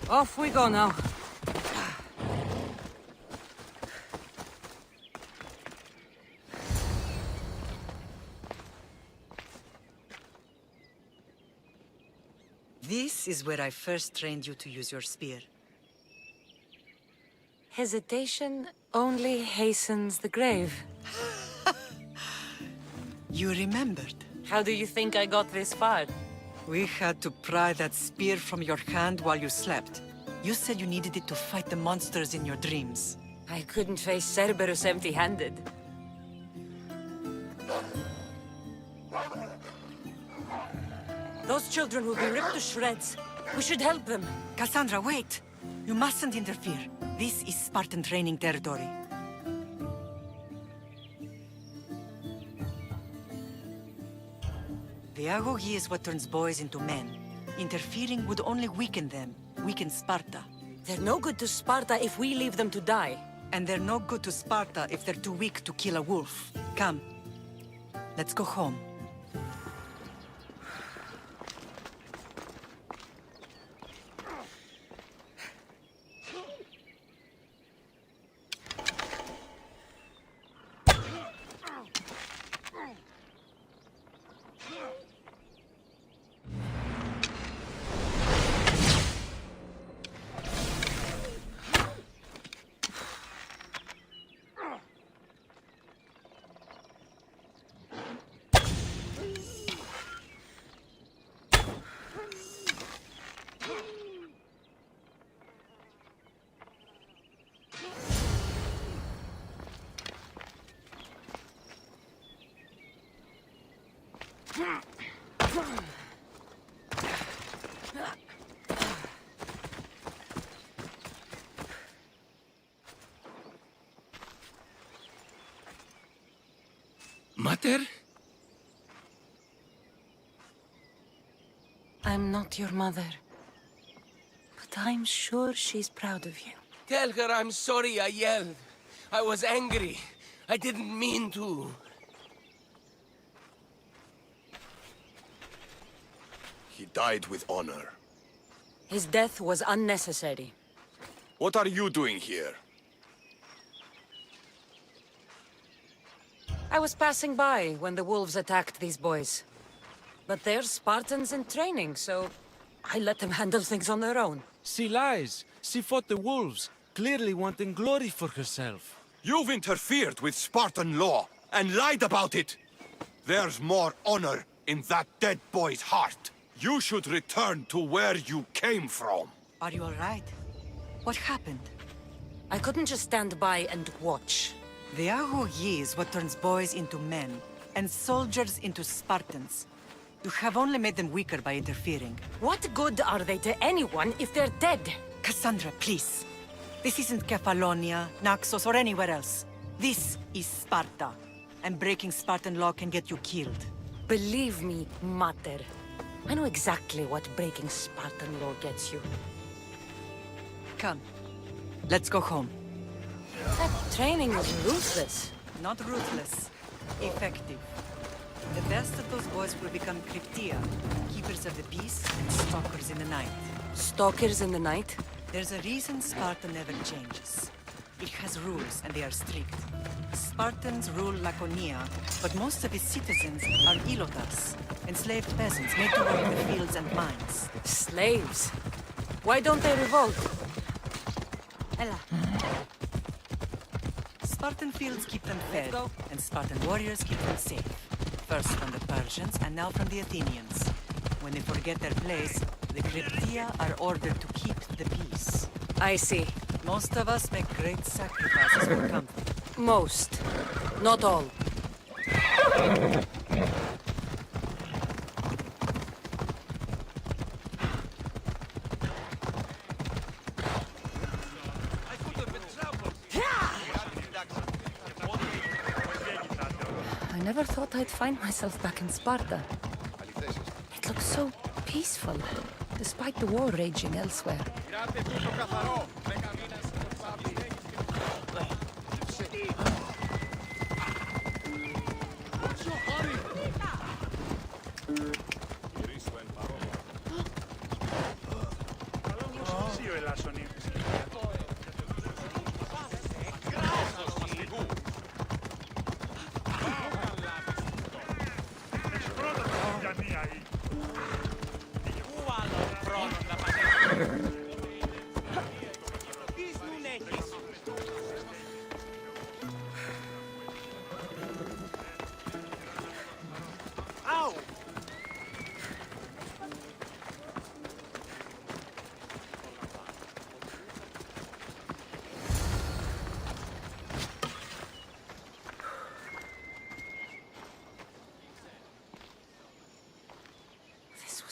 Off we go now. This is where I first trained you to use your spear. Hesitation only hastens the grave. You remembered. How do you think I got this far? We had to pry that spear from your hand while you slept. You said you needed it to fight the monsters in your dreams. I couldn't face Cerberus empty-handed. Those children will be ripped to shreds. We should help them. Cassandra, wait! You mustn't interfere. This is Spartan training territory. The agoge is what turns boys into men. Interfering would only weaken them, weaken Sparta. They're no good to Sparta if we leave them to die. And they're no good to Sparta if they're too weak to kill a wolf. Come, let's go home. Mater? I'm not your mother. But I'm sure she's proud of you. Tell her I'm sorry I yelled. I was angry. I didn't mean to. He died with honor. His death was unnecessary. What are you doing here? I was passing by when the wolves attacked these boys. But they're Spartans in training, so I let them handle things on their own. She lies. She fought the wolves, clearly wanting glory for herself. You've interfered with Spartan law and lied about it. There's more honor in that dead boy's heart. You should return to where you came from. Are you all right? What happened? I couldn't just stand by and watch. The Ahu Yi is what turns boys into men, and soldiers into Spartans. You have only made them weaker by interfering. What good are they to anyone if they're dead? Cassandra, please. This isn't Kefalonia, Naxos, or anywhere else. This is Sparta. And breaking Spartan law can get you killed. Believe me, Mater. I know exactly what breaking Spartan law gets you. Come. Let's go home. That training is ruthless. Not ruthless. Effective. The best of those boys will become Cryptia, keepers of the peace and stalkers in the night. Stalkers in the night? There's a reason Sparta never changes. It has rules, and they are strict. Spartans rule Laconia, but most of its citizens are Ilotas, enslaved peasants made to work the fields and mines. Slaves? Why don't they revolt? Ella. Spartan fields keep them fed, and Spartan warriors keep them safe. First from the Persians, and now from the Athenians. When they forget their place, the Cryptia are ordered to keep the peace. I see. Most of us make great sacrifices for comfort. Most. Not all. I never thought I'd find myself back in Sparta. It looks so peaceful, despite the war raging elsewhere.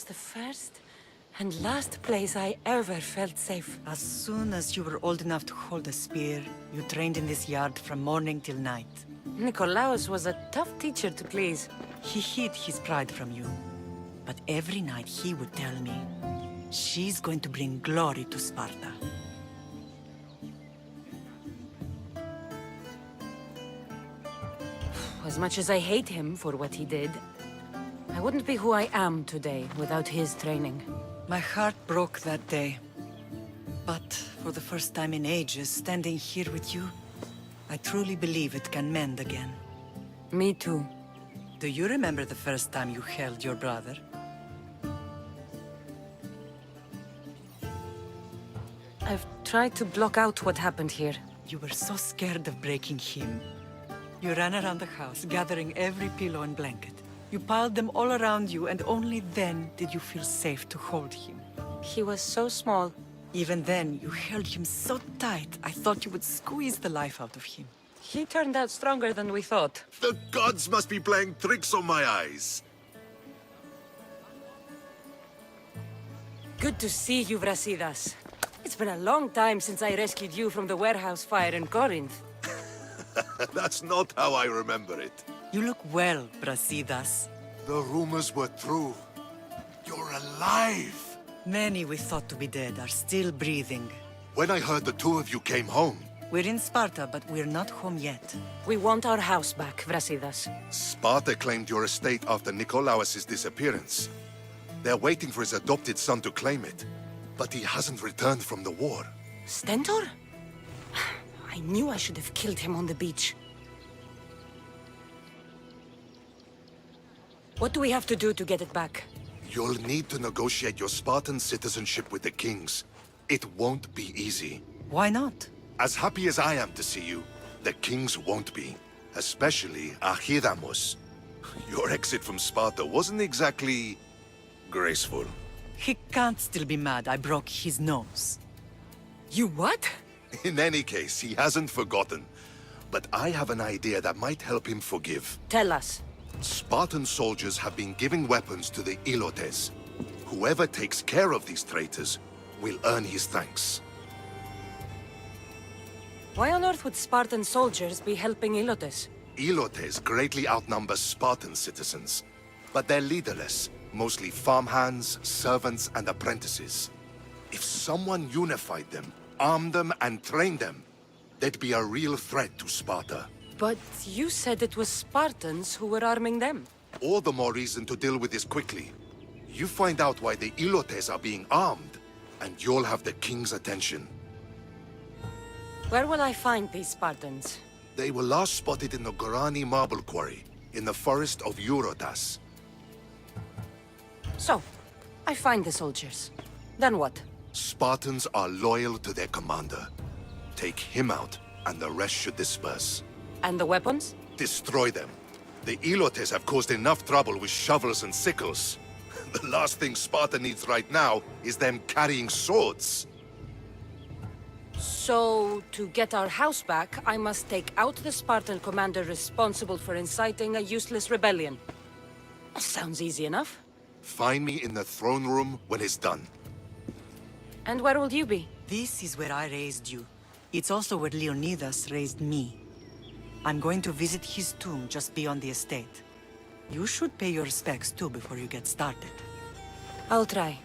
The first and last place I ever felt safe. As soon as you were old enough to hold a spear, you trained in this yard from morning till night. Nikolaos was a tough teacher to please. He hid his pride from you. But every night he would tell me, she's going to bring glory to Sparta. As much as I hate him for what he did, I wouldn't be who I am today without his training. My heart broke that day. But for the first time in ages, standing here with you, I truly believe it can mend again. Me too. Do you remember the first time you held your brother? I've tried to block out what happened here. You were so scared of breaking him. You ran around the house, gathering every pillow and blanket. You piled them all around you, and only then did you feel safe to hold him. He was so small. Even then, you held him so tight, I thought you would squeeze the life out of him. He turned out stronger than we thought. The gods must be playing tricks on my eyes. Good to see you, Brasidas. It's been a long time since I rescued you from the warehouse fire in Corinth. That's not how I remember it. You look well, Brasidas. The rumors were true. You're alive! Many we thought to be dead are still breathing. When I heard the two of you came home... We're in Sparta, but we're not home yet. We want our house back, Brasidas. Sparta claimed your estate after Nikolaos' disappearance. They're waiting for his adopted son to claim it. But he hasn't returned from the war. Stentor? I knew I should have killed him on the beach. What do we have to do to get it back? You'll need to negotiate your Spartan citizenship with the kings. It won't be easy. Why not? As happy as I am to see you, the kings won't be. Especially Archidamos. Your exit from Sparta wasn't exactly... graceful. He can't still be mad I broke his nose. You what? In any case, he hasn't forgotten. But I have an idea that might help him forgive. Tell us. Spartan soldiers have been giving weapons to the Ilotes. Whoever takes care of these traitors will earn his thanks. Why on earth would Spartan soldiers be helping Ilotes? Ilotes greatly outnumber Spartan citizens, but they're leaderless, mostly farmhands, servants, and apprentices. If someone unified them, armed them, and trained them, they'd be a real threat to Sparta. But you said it was Spartans who were arming them. All the more reason to deal with this quickly. You find out why the Ilotes are being armed, and you'll have the king's attention. Where will I find these Spartans? They were last spotted in the Gorani marble quarry, in the forest of Eurotas. So, I find the soldiers. Then what? Spartans are loyal to their commander. Take him out, and the rest should disperse. And the weapons? Destroy them. The Ilotes have caused enough trouble with shovels and sickles. The last thing Sparta needs right now is them carrying swords. So, to get our house back, I must take out the Spartan commander responsible for inciting a useless rebellion. Sounds easy enough. Find me in the throne room when it's done. And where will you be? This is where I raised you. It's also where Leonidas raised me. I'm going to visit his tomb just beyond the estate. You should pay your respects too before you get started. I'll try.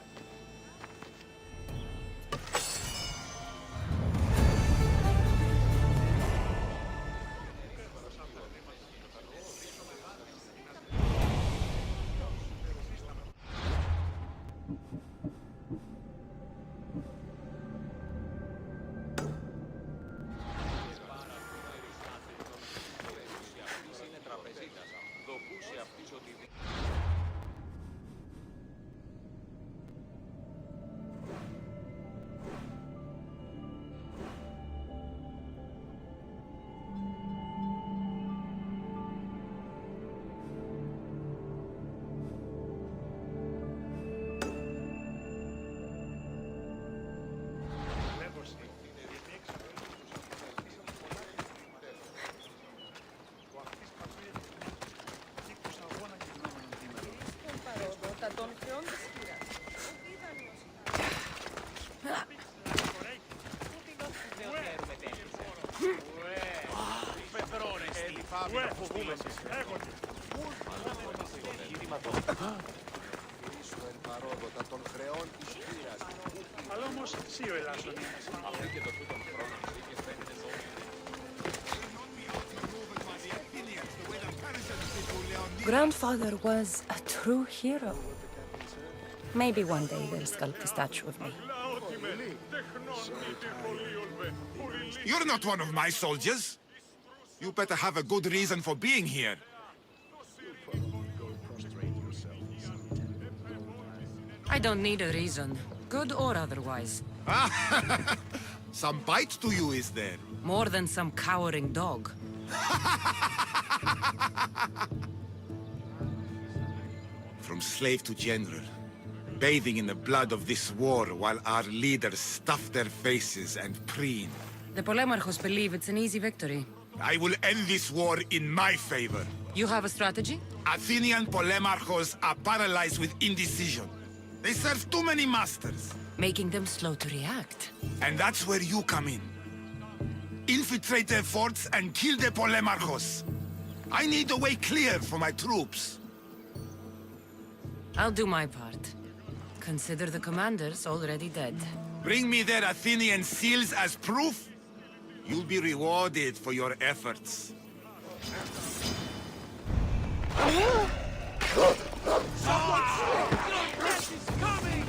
Grandfather was a true hero. Maybe one day they'll sculpt a statue of me. You're not one of my soldiers. You better have a good reason for being here. I don't need a reason, good or otherwise. Some bite to you, is there? More than some cowering dog. From slave to general, bathing in the blood of this war while our leaders stuff their faces and preen. The Polemarchos believe it's an easy victory. I will end this war in my favor. You have a strategy? Athenian Polemarchos are paralyzed with indecision. They serve too many masters. Making them slow to react. And that's where you come in. Infiltrate their forts and kill the Polemarchos. I need a way clear for my troops. I'll do my part. Consider the commanders already dead. Bring me their Athenian seals as proof. You'll be rewarded for your efforts. Death is coming!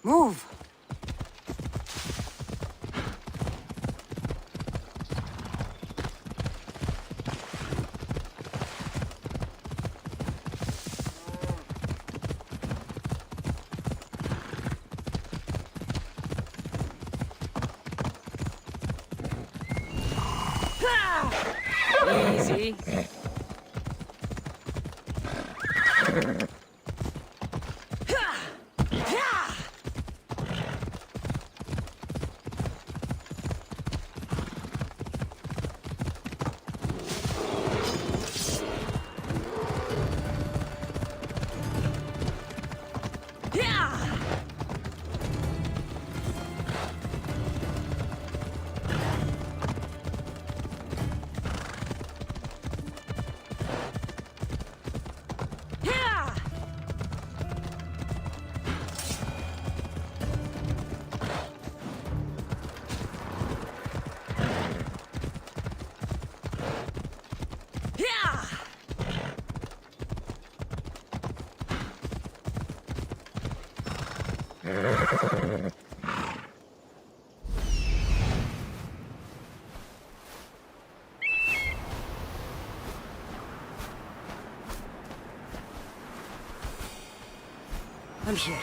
Move! Easy. I'm here.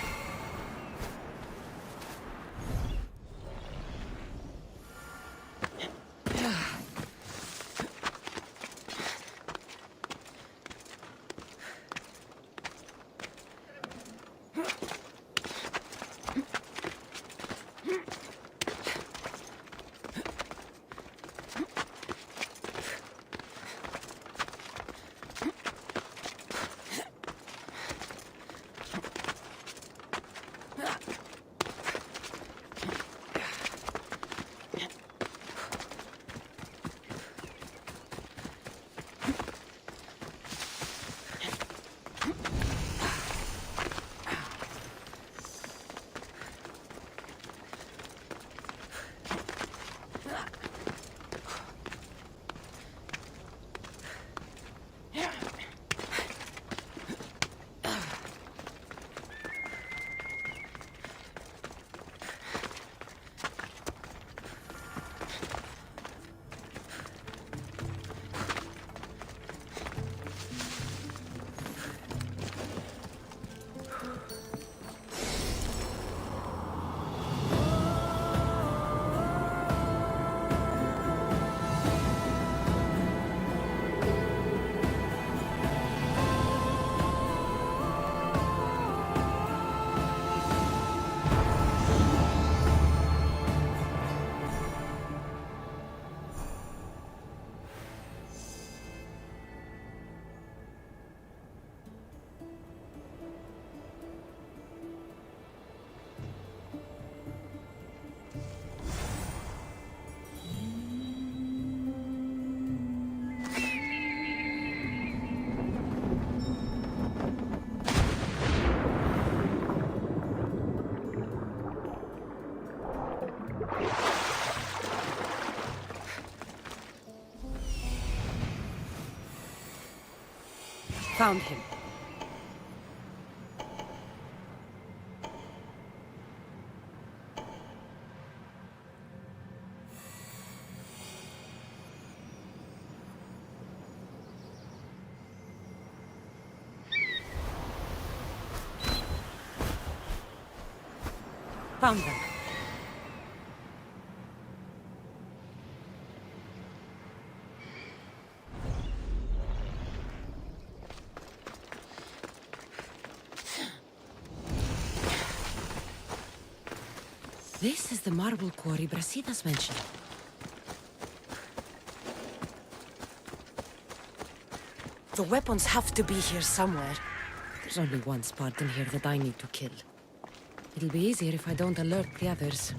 Found him. Found them. This is the marble quarry Brasidas mentioned. The weapons have to be here somewhere. There's only one Spartan here that I need to kill. It'll be easier if I don't alert the others.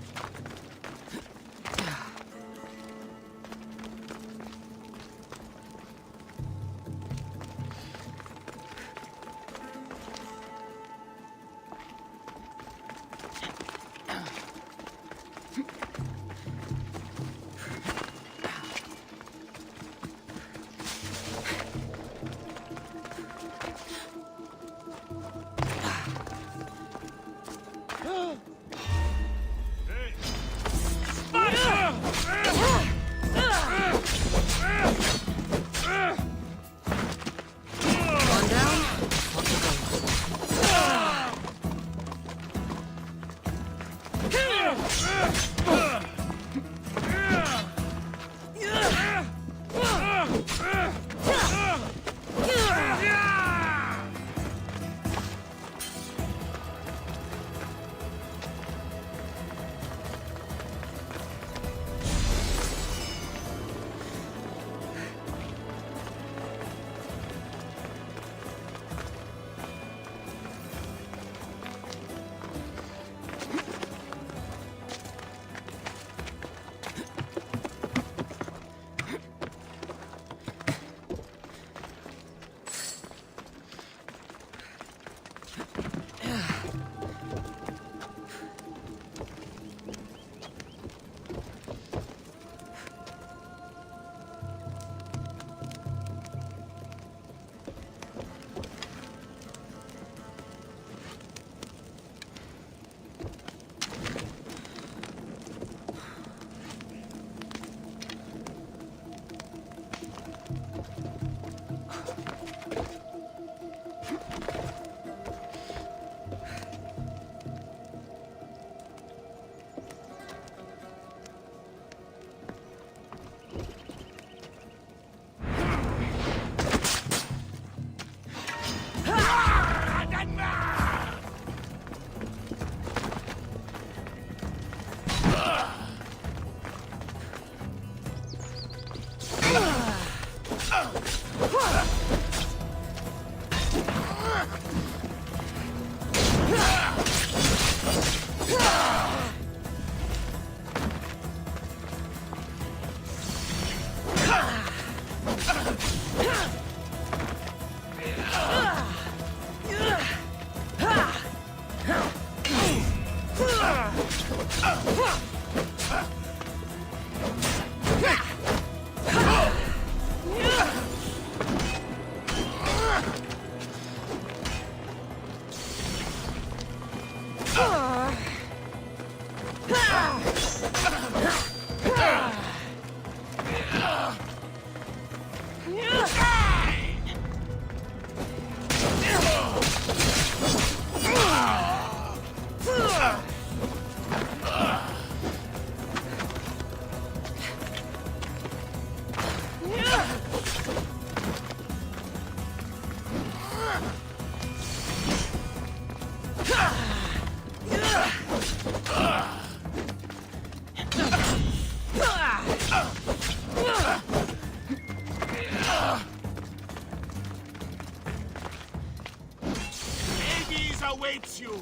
awaits you!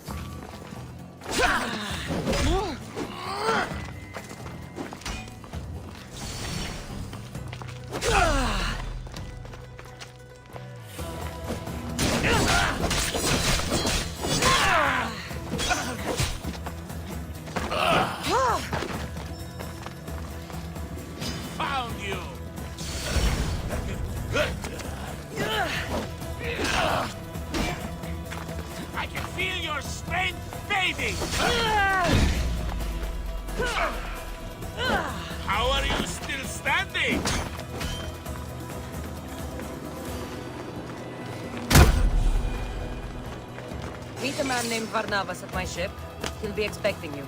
Found you! can feel your strength fading! How are you still standing? Meet a man named Varnavas at my ship. He'll be expecting you.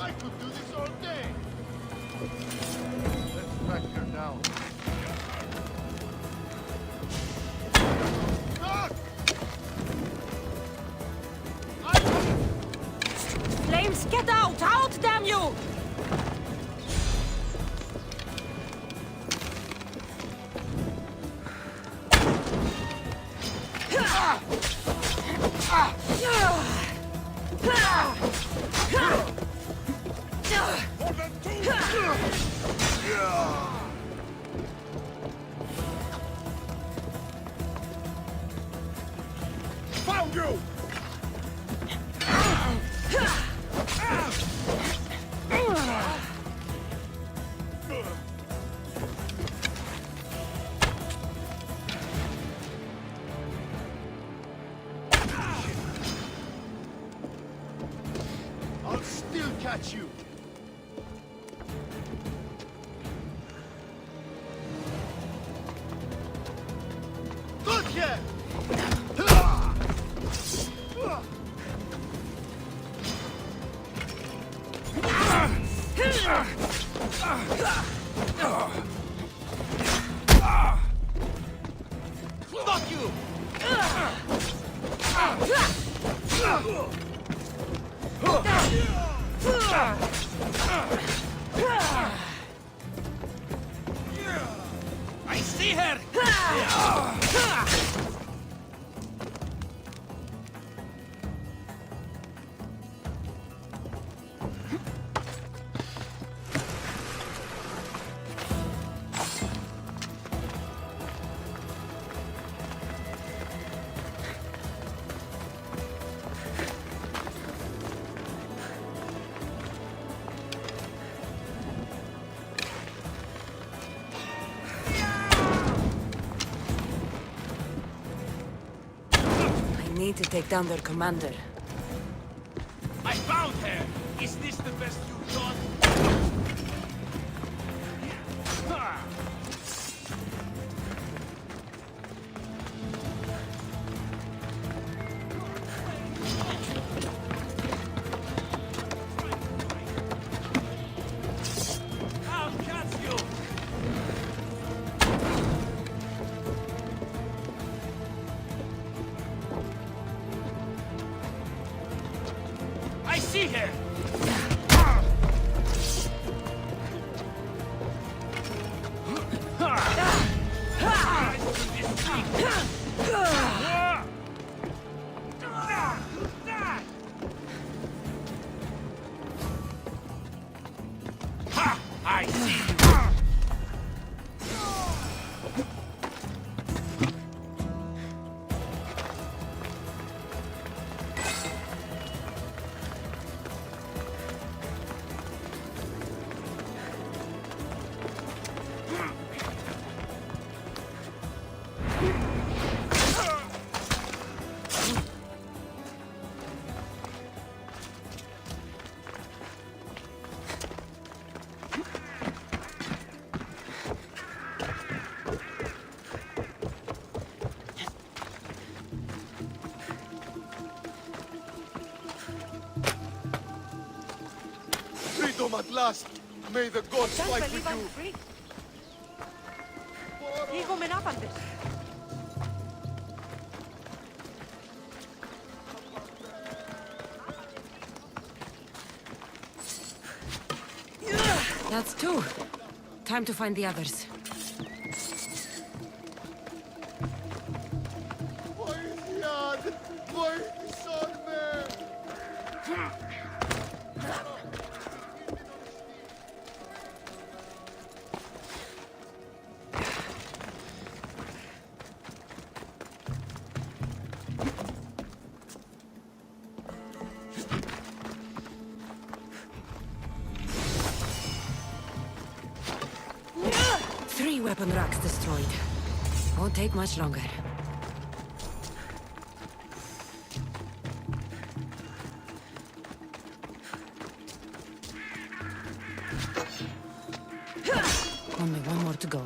I could do this all day. Let's track her down. Flames, get out! Out, damn you! Found you! I'll still catch you! Look here! Fuck you! I see her! need to take down their commander. I found her! Is this the best you've done? I'll catch you! I see her! Ha! I see! Freedom at last! May the gods fight with you! free. Hijo, menapante. That's two. Time to find the others. Three weapon racks destroyed. Won't take much longer. Only one more to go.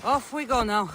Off we go now.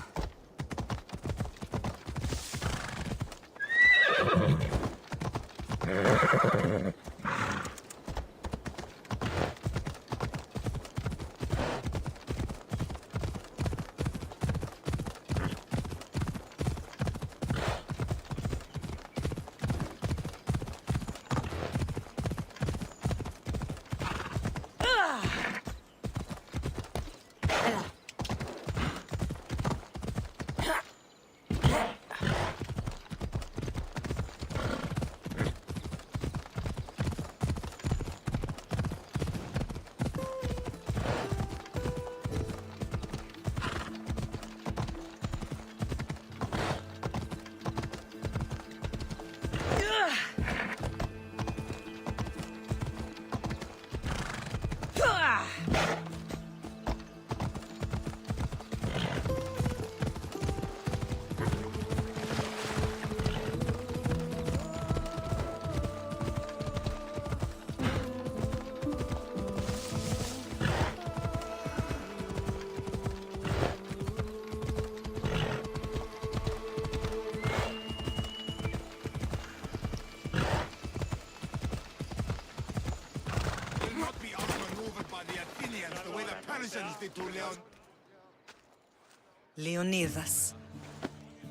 Leonidas.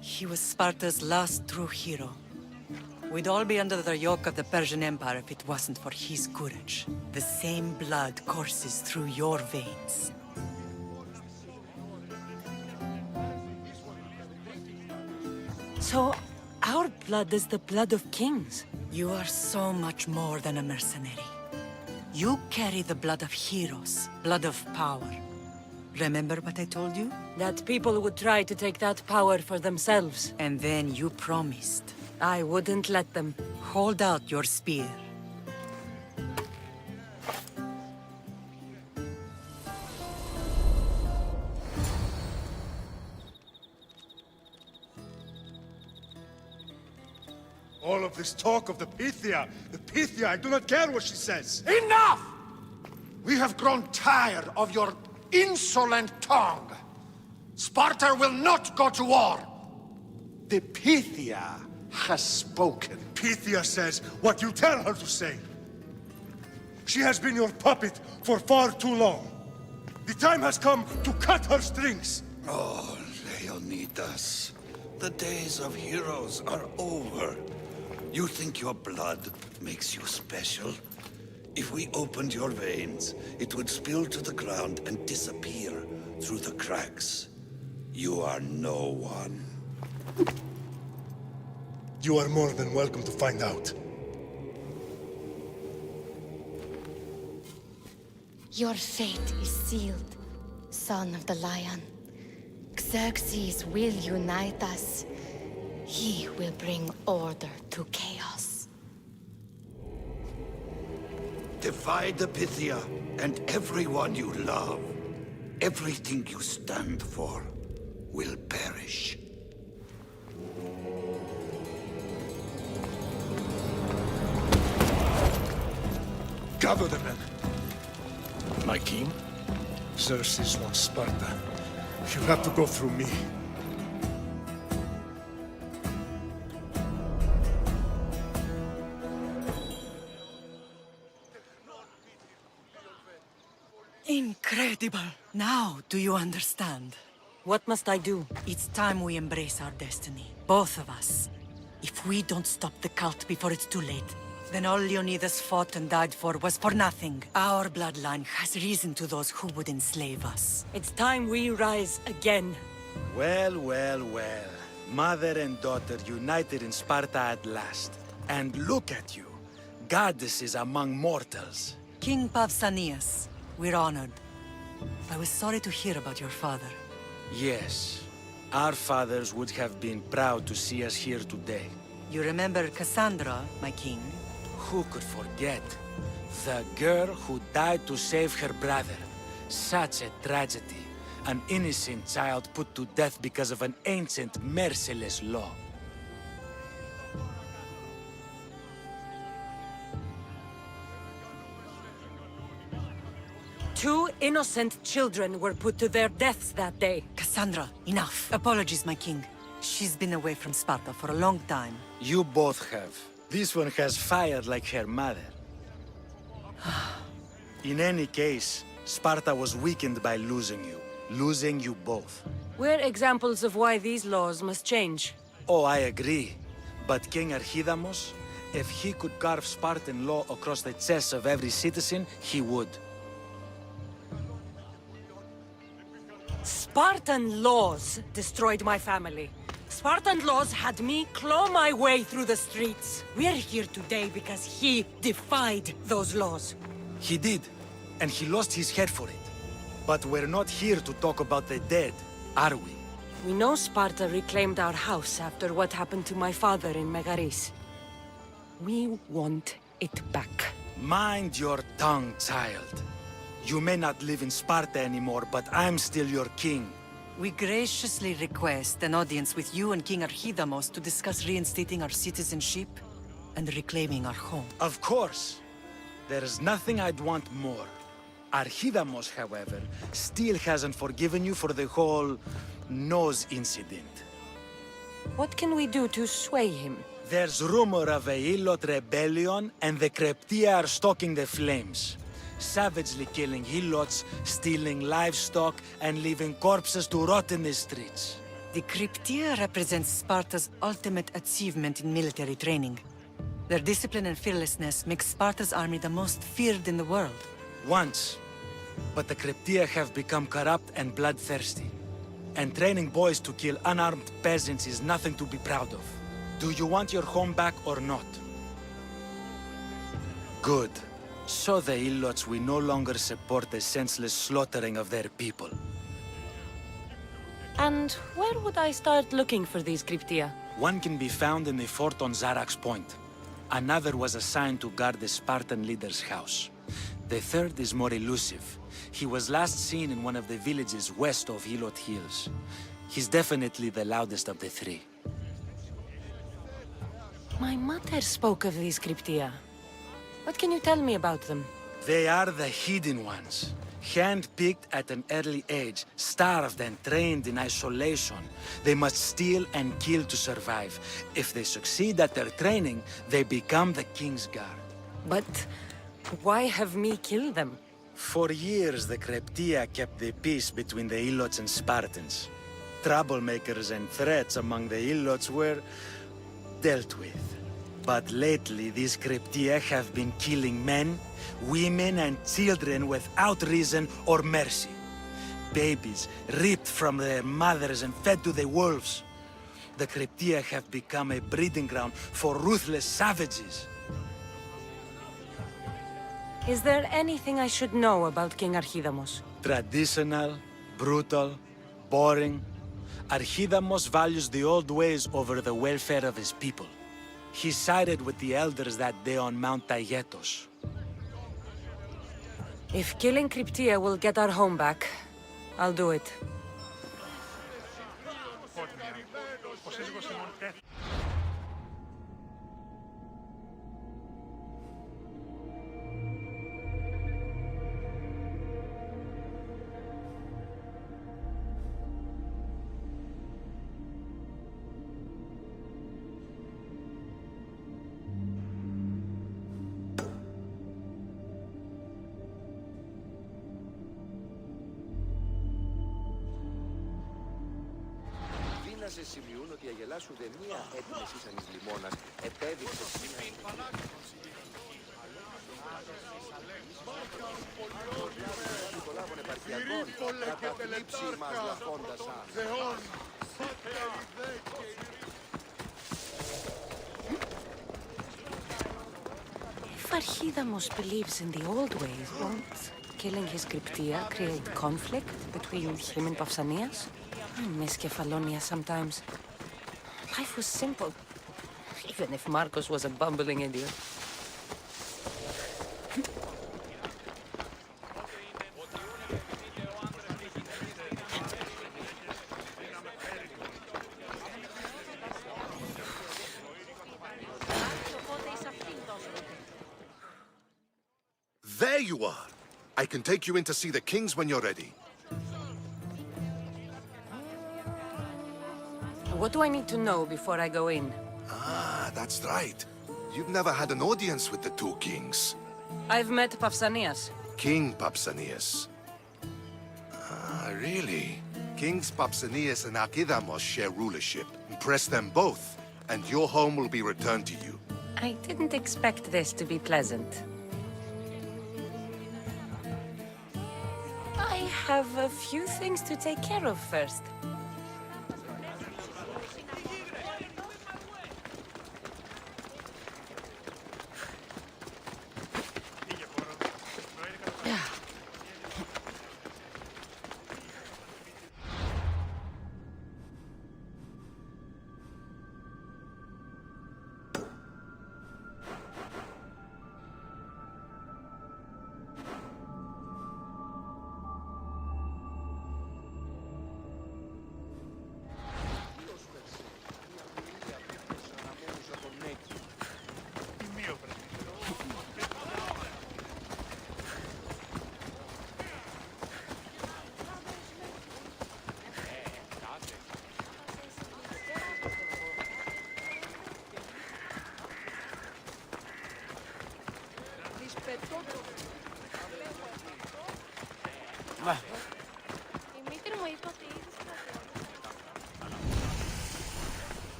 He was Sparta's last true hero. We'd all be under the yoke of the Persian Empire if it wasn't for his courage. The same blood courses through your veins. So, our blood is the blood of kings. You are so much more than a mercenary. You carry the blood of heroes, blood of power. Remember what I told you? That people would try to take that power for themselves. And then you promised. I wouldn't let them. Hold out your spear. All of this talk of the Pythia, I do not care what she says. Enough! We have grown tired of your insolent tongue. Sparta will not go to war. The Pythia has spoken. Pythia says what you tell her to say. She has been your puppet for far too long. The time has come to cut her strings. Oh, Leonidas, the days of heroes are over. You think your blood makes you special? If we opened your veins, it would spill to the ground and disappear through the cracks. You are no one. You are more than welcome to find out. Your fate is sealed, son of the Lion. Xerxes will unite us. He will bring order to chaos. Divide the Pythia and everyone you love. Everything you stand for will perish. Gather the men. My king? Xerxes wants Sparta. You have to go through me. Incredible! Now, do you understand? What must I do? It's time we embrace our destiny. Both of us. If we don't stop the cult before it's too late, then all Leonidas fought and died for was for nothing. Our bloodline has risen to those who would enslave us. It's time we rise again. Well, well, well. Mother and daughter united in Sparta at last. And look at you. Goddesses among mortals. King Pausanias, we're honored. I was sorry to hear about your father. Yes. Our fathers would have been proud to see us here today. You remember Cassandra, my king? Who could forget? The girl who died to save her brother. Such a tragedy. An innocent child put to death because of an ancient, merciless law. Two innocent children were put to their deaths that day. Cassandra, enough. Apologies, my king. She's been away from Sparta for a long time. You both have. This one has fired like her mother. In any case, Sparta was weakened by losing you. Losing you both. We're examples of why these laws must change. Oh, I agree. But King Archidamos, if he could carve Spartan law across the chests of every citizen, he would. Spartan laws destroyed my family. Spartan laws had me claw my way through the streets. We're here today because he defied those laws. He did, and he lost his head for it. But we're not here to talk about the dead, are we? We know Sparta reclaimed our house after what happened to my father in Megaris. We want it back. Mind your tongue, child. You may not live in Sparta anymore, but I'm still your king. We graciously request an audience with you and King Archidamos to discuss reinstating our citizenship and reclaiming our home. Of course. There's nothing I'd want more. Archidamos, however, still hasn't forgiven you for the whole nose incident. What can we do to sway him? There's rumor of a Ilot rebellion, and the Kreptia are stoking the flames. savagely killing helots, stealing livestock, and leaving corpses to rot in the streets. The Cryptia represents Sparta's ultimate achievement in military training. Their discipline and fearlessness make Sparta's army the most feared in the world. Once. But the Cryptia have become corrupt and bloodthirsty. And training boys to kill unarmed peasants is nothing to be proud of. Do you want your home back or not? Good. So the Ilots will no longer support the senseless slaughtering of their people. And where would I start looking for these Cryptia? One can be found in the fort on Zarak's Point. Another was assigned to guard the Spartan leader's house. The third is more elusive. He was last seen in one of the villages west of Hilot Hills. He's definitely the loudest of the three. My mother spoke of these Cryptia. What can you tell me about them? They are the hidden ones. Hand-picked at an early age, starved and trained in isolation. They must steal and kill to survive. If they succeed at their training, they become the King's Guard. But why have me kill them? For years, the Cryptia kept the peace between the Ilots and Spartans. Troublemakers and threats among the Ilots were dealt with. But lately, these Cryptia have been killing men, women, and children without reason or mercy. Babies ripped from their mothers and fed to the wolves. The Cryptia have become a breeding ground for ruthless savages. Is there anything I should know about King Archidamos? Traditional, brutal, boring. Archidamos values the old ways over the welfare of his people. He sided with the elders that day on Mount Taygetos. If killing Cryptia will get our home back, I'll do it. Σημειούν ότι η αγελά σου μία έτοιμη ίσανης λιμώνας επέδειξε κολάβων επαρχιακών κατά θλίψη μας λαχώντας σας. If Archidamos believes in the old ways, won't killing his Cryptia create conflict between him and Pausanias? I miss Kefalonia sometimes. Life was simple, even if Marcos was a bumbling idiot. There you are! I can take you in to see the kings when you're ready. What do I need to know before I go in? Ah, that's right. You've never had an audience with the two kings. I've met Pausanias. King Pausanias. Ah, really? Kings Pausanias and Archidamos share rulership. Impress them both, and your home will be returned to you. I didn't expect this to be pleasant. I have a few things to take care of first.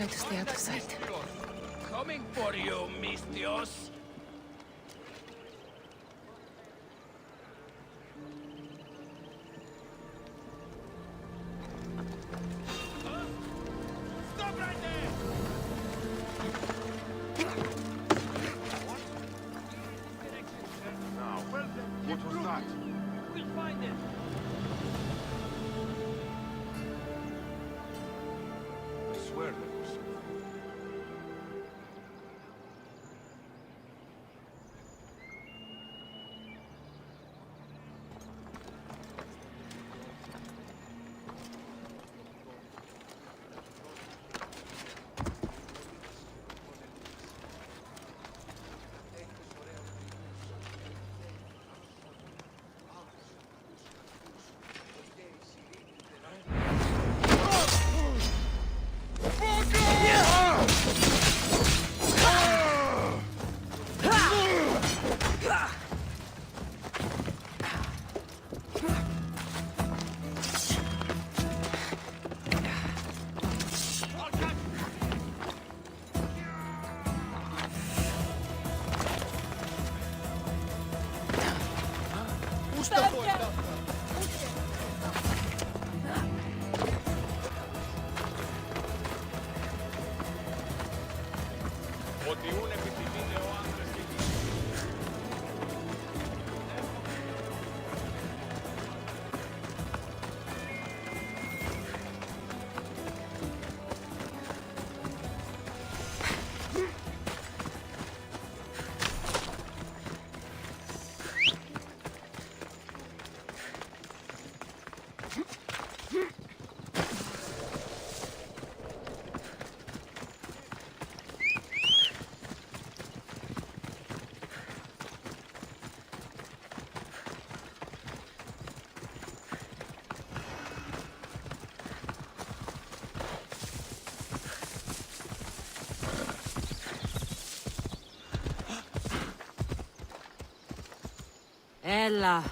try to stay out of sight. Coming for you, Mistios. Stop right there! Now, what was that? We'll find it. I swear there was something. Ότι ούν επιθυμείται ο άντρας και η Έλα.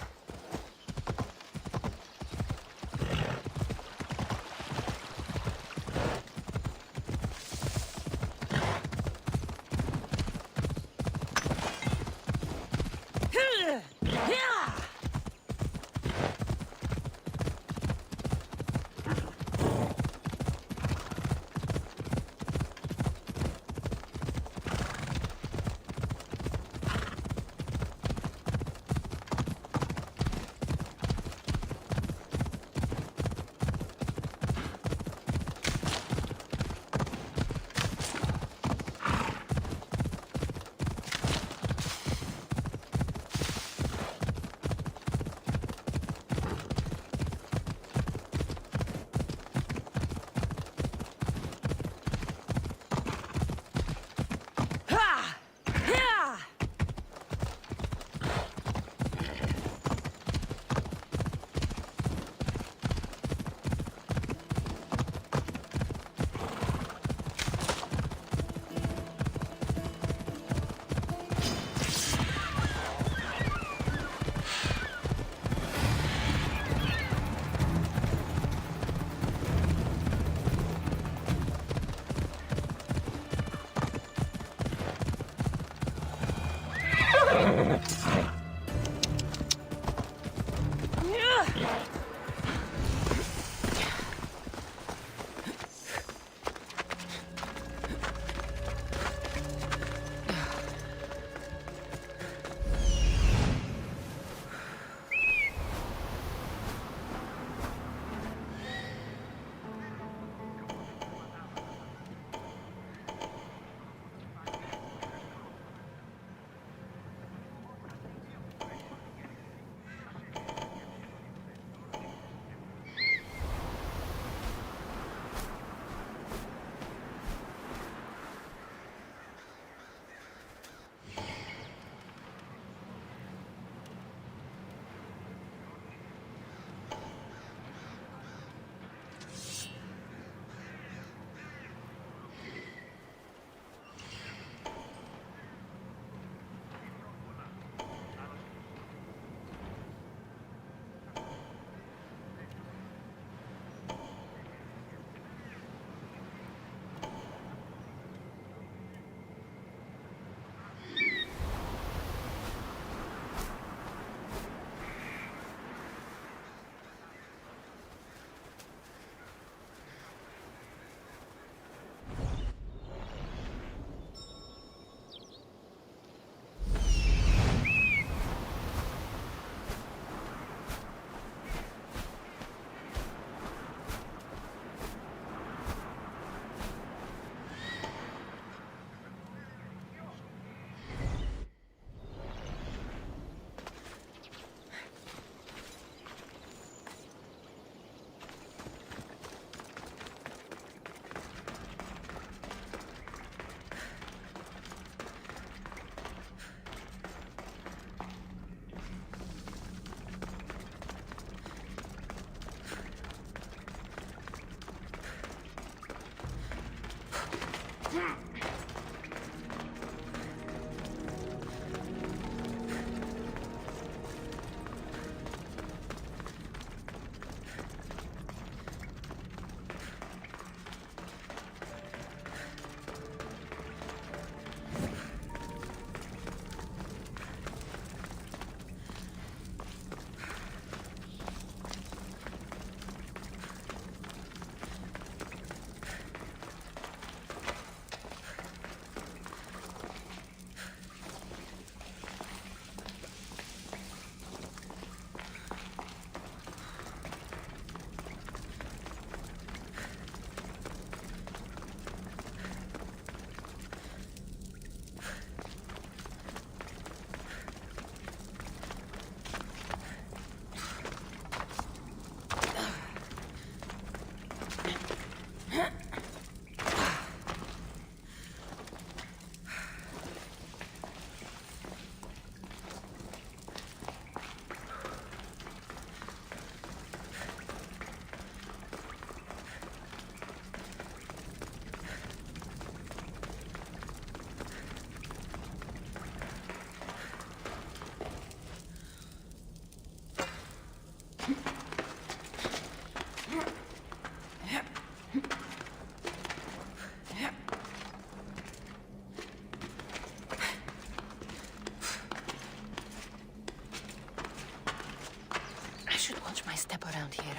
my step around here.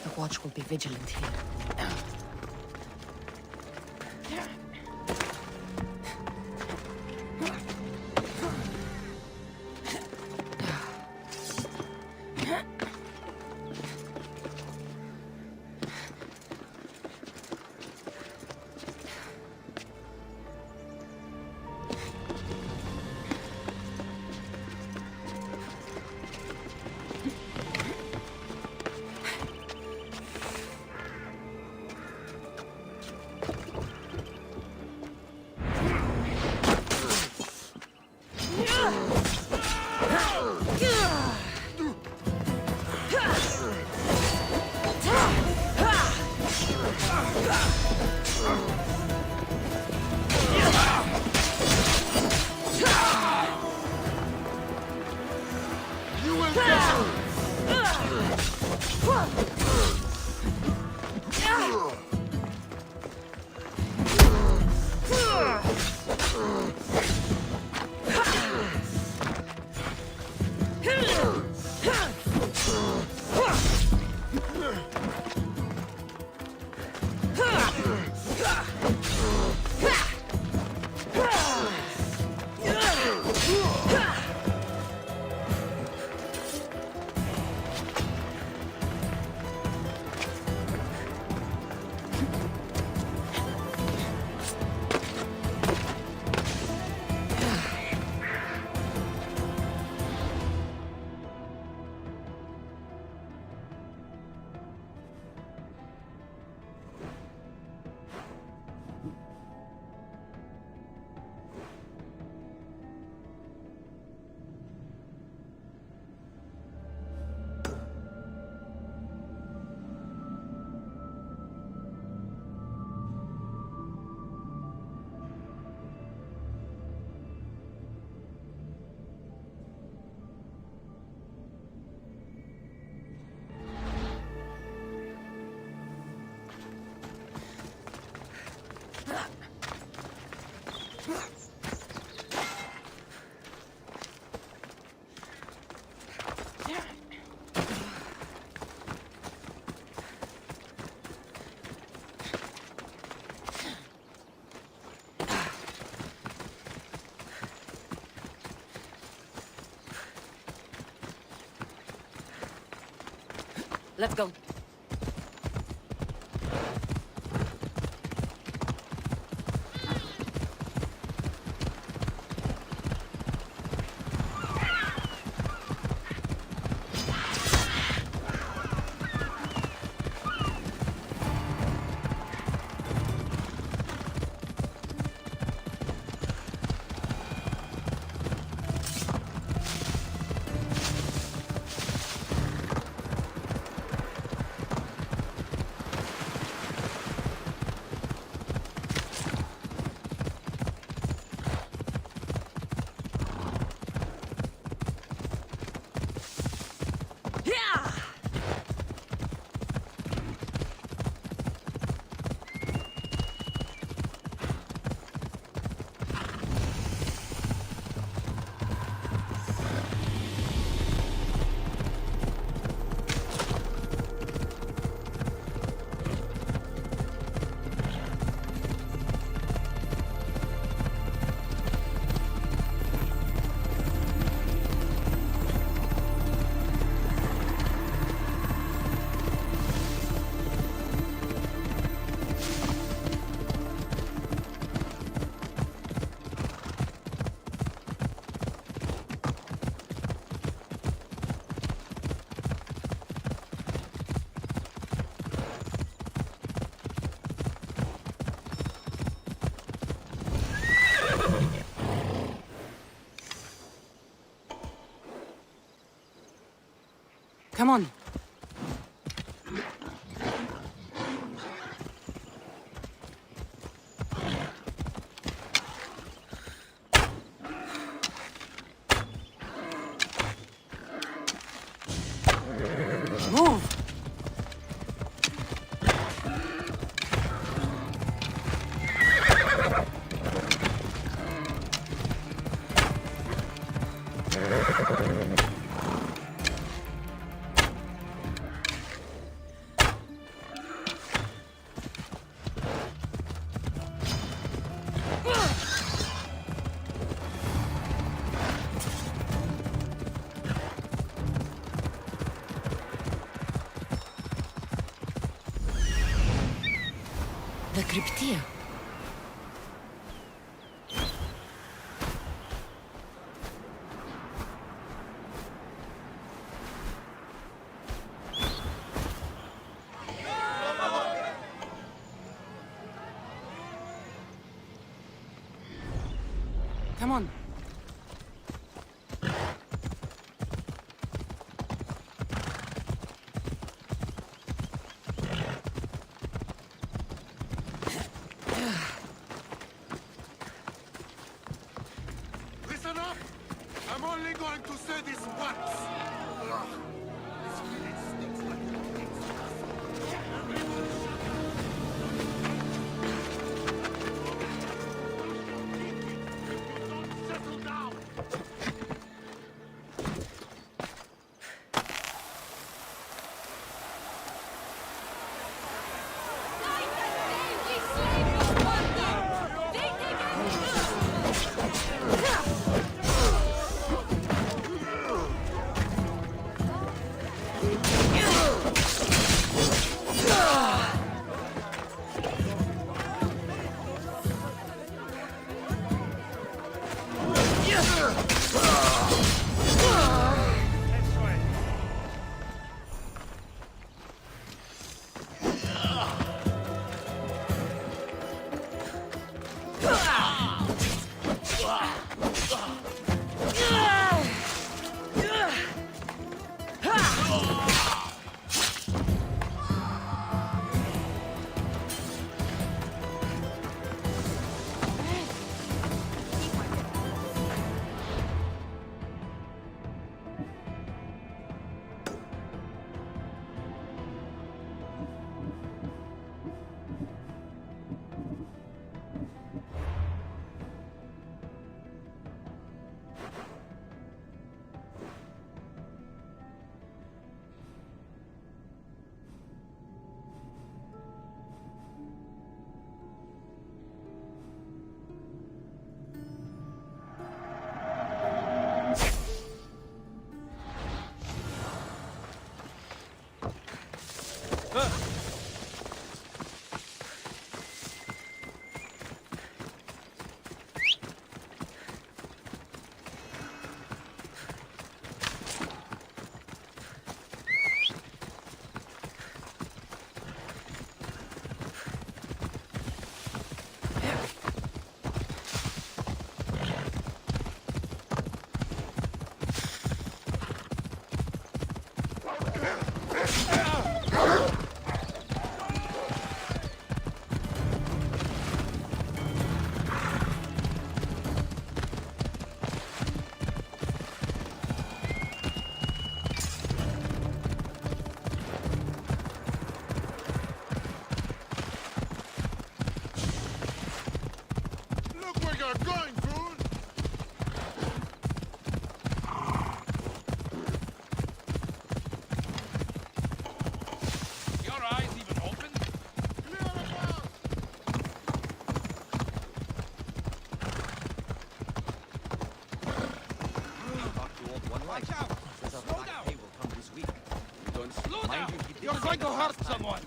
The watch will be vigilant here. Let's go. Come on. Move! The Cryptia. Come on. Listen up! I'm only going to say this once. Ugh. This village stinks like the pigs. Settle down! Watch out! Slow down! Will come this week. You don't Slow mind down! you, he didn't You're going to hurt someone!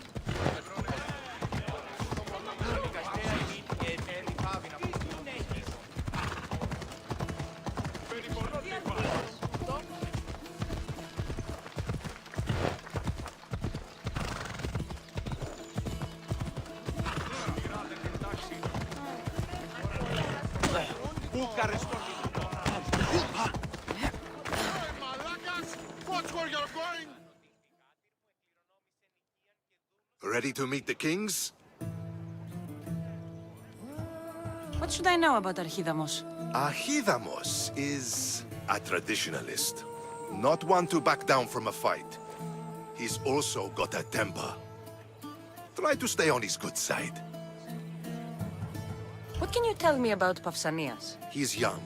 Watch where you're going! Ready to meet the kings? What should I know about Archidamos? Archidamos is a traditionalist. Not one to back down from a fight. He's also got a temper. Try to stay on his good side. What can you tell me about Pausanias? He's young.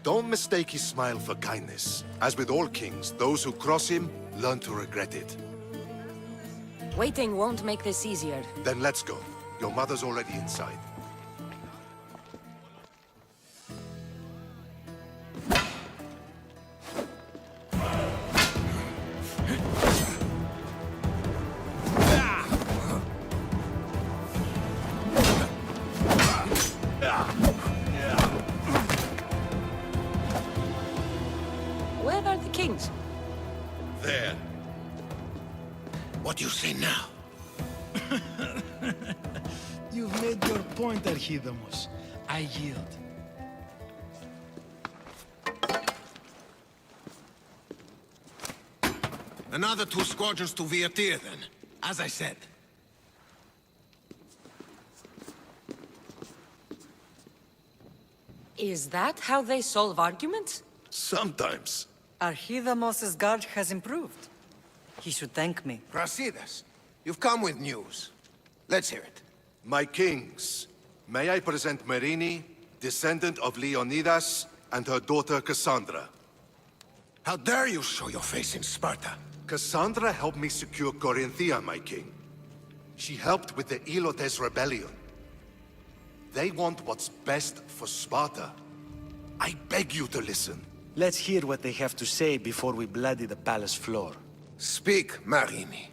Don't mistake his smile for kindness. As with all kings, those who cross him learn to regret it. Waiting won't make this easier. Then let's go. Your mother's already inside. Where are the kings? There. What do you say now? You've made your point, Archidamos. I yield. Another 2 squadrons to Viatir, then. As I said. Is that how they solve arguments? Sometimes. Archidamos' guard has improved. He should thank me. Brasidas, you've come with news. Let's hear it. My kings, may I present Merini, descendant of Leonidas, and her daughter Cassandra. How dare you show your face in Sparta? Cassandra helped me secure Corinthia, my king. She helped with the Elotes rebellion. They want what's best for Sparta. I beg you to listen. Let's hear what they have to say before we bloody the palace floor. Speak, Marini.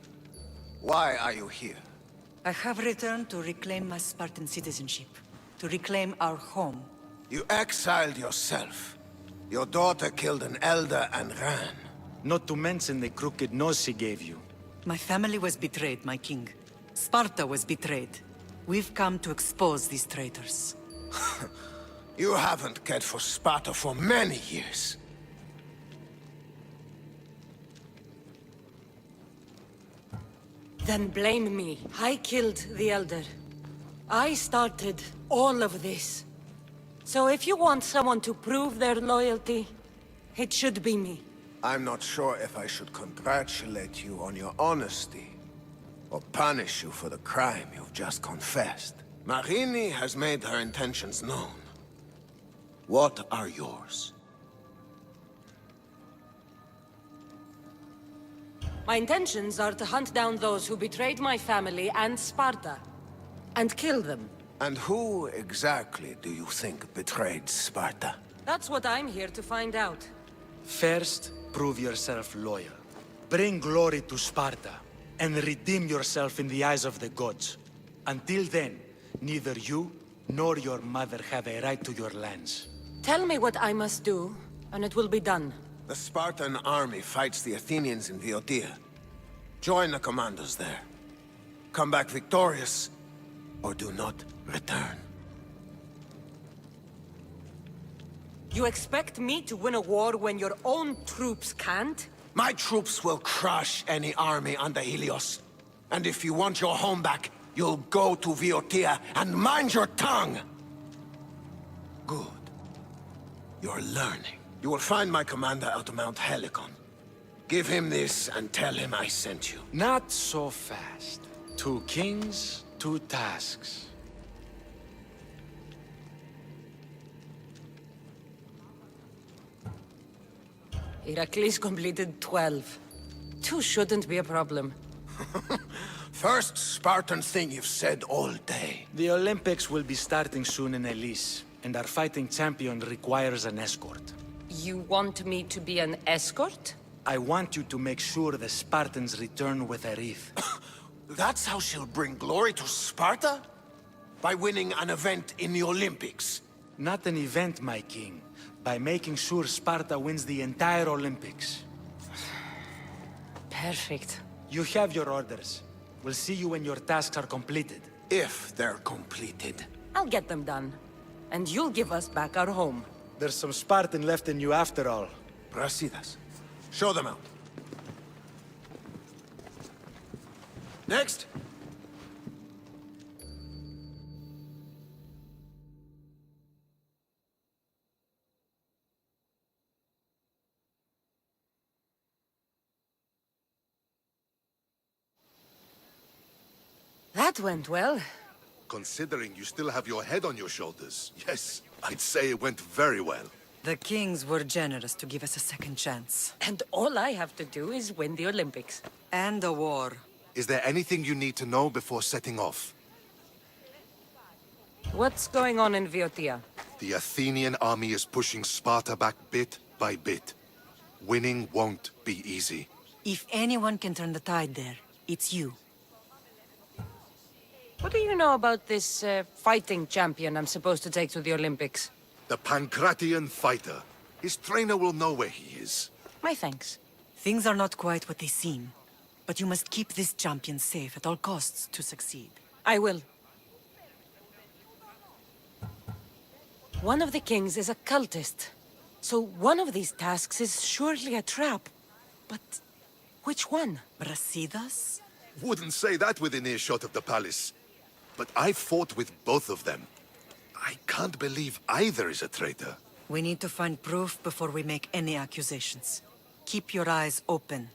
Why are you here? I have returned to reclaim my Spartan citizenship, to reclaim our home. You exiled yourself. Your daughter killed an elder and ran. Not to mention the crooked nose she gave you. My family was betrayed, my king. Sparta was betrayed. We've come to expose these traitors. You haven't cared for Sparta for many years. Then blame me. I killed the Elder. I started all of this. So if you want someone to prove their loyalty, it should be me. I'm not sure if I should congratulate you on your honesty, or punish you for the crime you've just confessed. Marini has made her intentions known. What are yours? My intentions are to hunt down those who betrayed my family and Sparta, and kill them. And who exactly do you think betrayed Sparta? That's what I'm here to find out. First, prove yourself loyal. Bring glory to Sparta, and redeem yourself in the eyes of the gods. Until then, neither you nor your mother have a right to your lands. Tell me what I must do, and it will be done. The Spartan army fights the Athenians in Viotia. Join the commandos there. Come back victorious, or do not return. You expect me to win a war when your own troops can't? My troops will crush any army under Helios. And if you want your home back, you'll go to Viotia and mind your tongue! Good. You're learning. You will find my commander at Mount Helicon. Give him this and tell him I sent you. Not so fast. 2 kings, 2 tasks. Heracles completed 12. 2 shouldn't be a problem. First Spartan thing you've said all day. The Olympics will be starting soon in Elise, and our fighting champion requires an escort. You want me to be an escort? I want you to make sure the Spartans return with a wreath. That's how she'll bring glory to Sparta? By winning an event in the Olympics? Not an event, my king. By making sure Sparta wins the entire Olympics. Perfect. You have your orders. We'll see you when your tasks are completed. If they're completed. I'll get them done. And you'll give us back our home. There's some Spartan left in you after all. Brasidas. Show them out. Next! That went well. Considering you still have your head on your shoulders, yes, I'd say it went very well. The kings were generous to give us a second chance. And all I have to do is win the Olympics. And a war. Is there anything you need to know before setting off? What's going on in Viotia? The Athenian army is pushing Sparta back bit by bit. Winning won't be easy. If anyone can turn the tide there, it's you. What do you know about this fighting champion I'm supposed to take to the Olympics? The Pancratian fighter. His trainer will know where he is. My thanks. Things are not quite what they seem. But you must keep this champion safe at all costs to succeed. I will. One of the kings is a cultist. So one of these tasks is surely a trap. But which one? Brasidas? Wouldn't say that within earshot of the palace. But I fought with both of them. I can't believe either is a traitor. We need to find proof before we make any accusations. Keep your eyes open.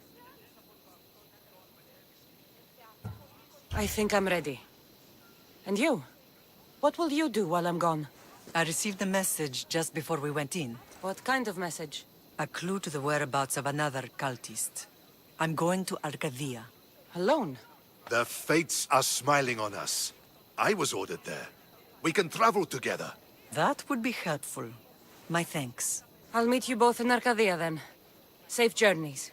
I think I'm ready. And you? What will you do while I'm gone? I received a message just before we went in. What kind of message? A clue to the whereabouts of another cultist. I'm going to Arcadia. Alone? The fates are smiling on us. I was ordered there. We can travel together. That would be helpful. My thanks. I'll meet you both in Arcadia then. Safe journeys.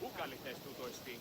Πού καλυθές τούτο εστί.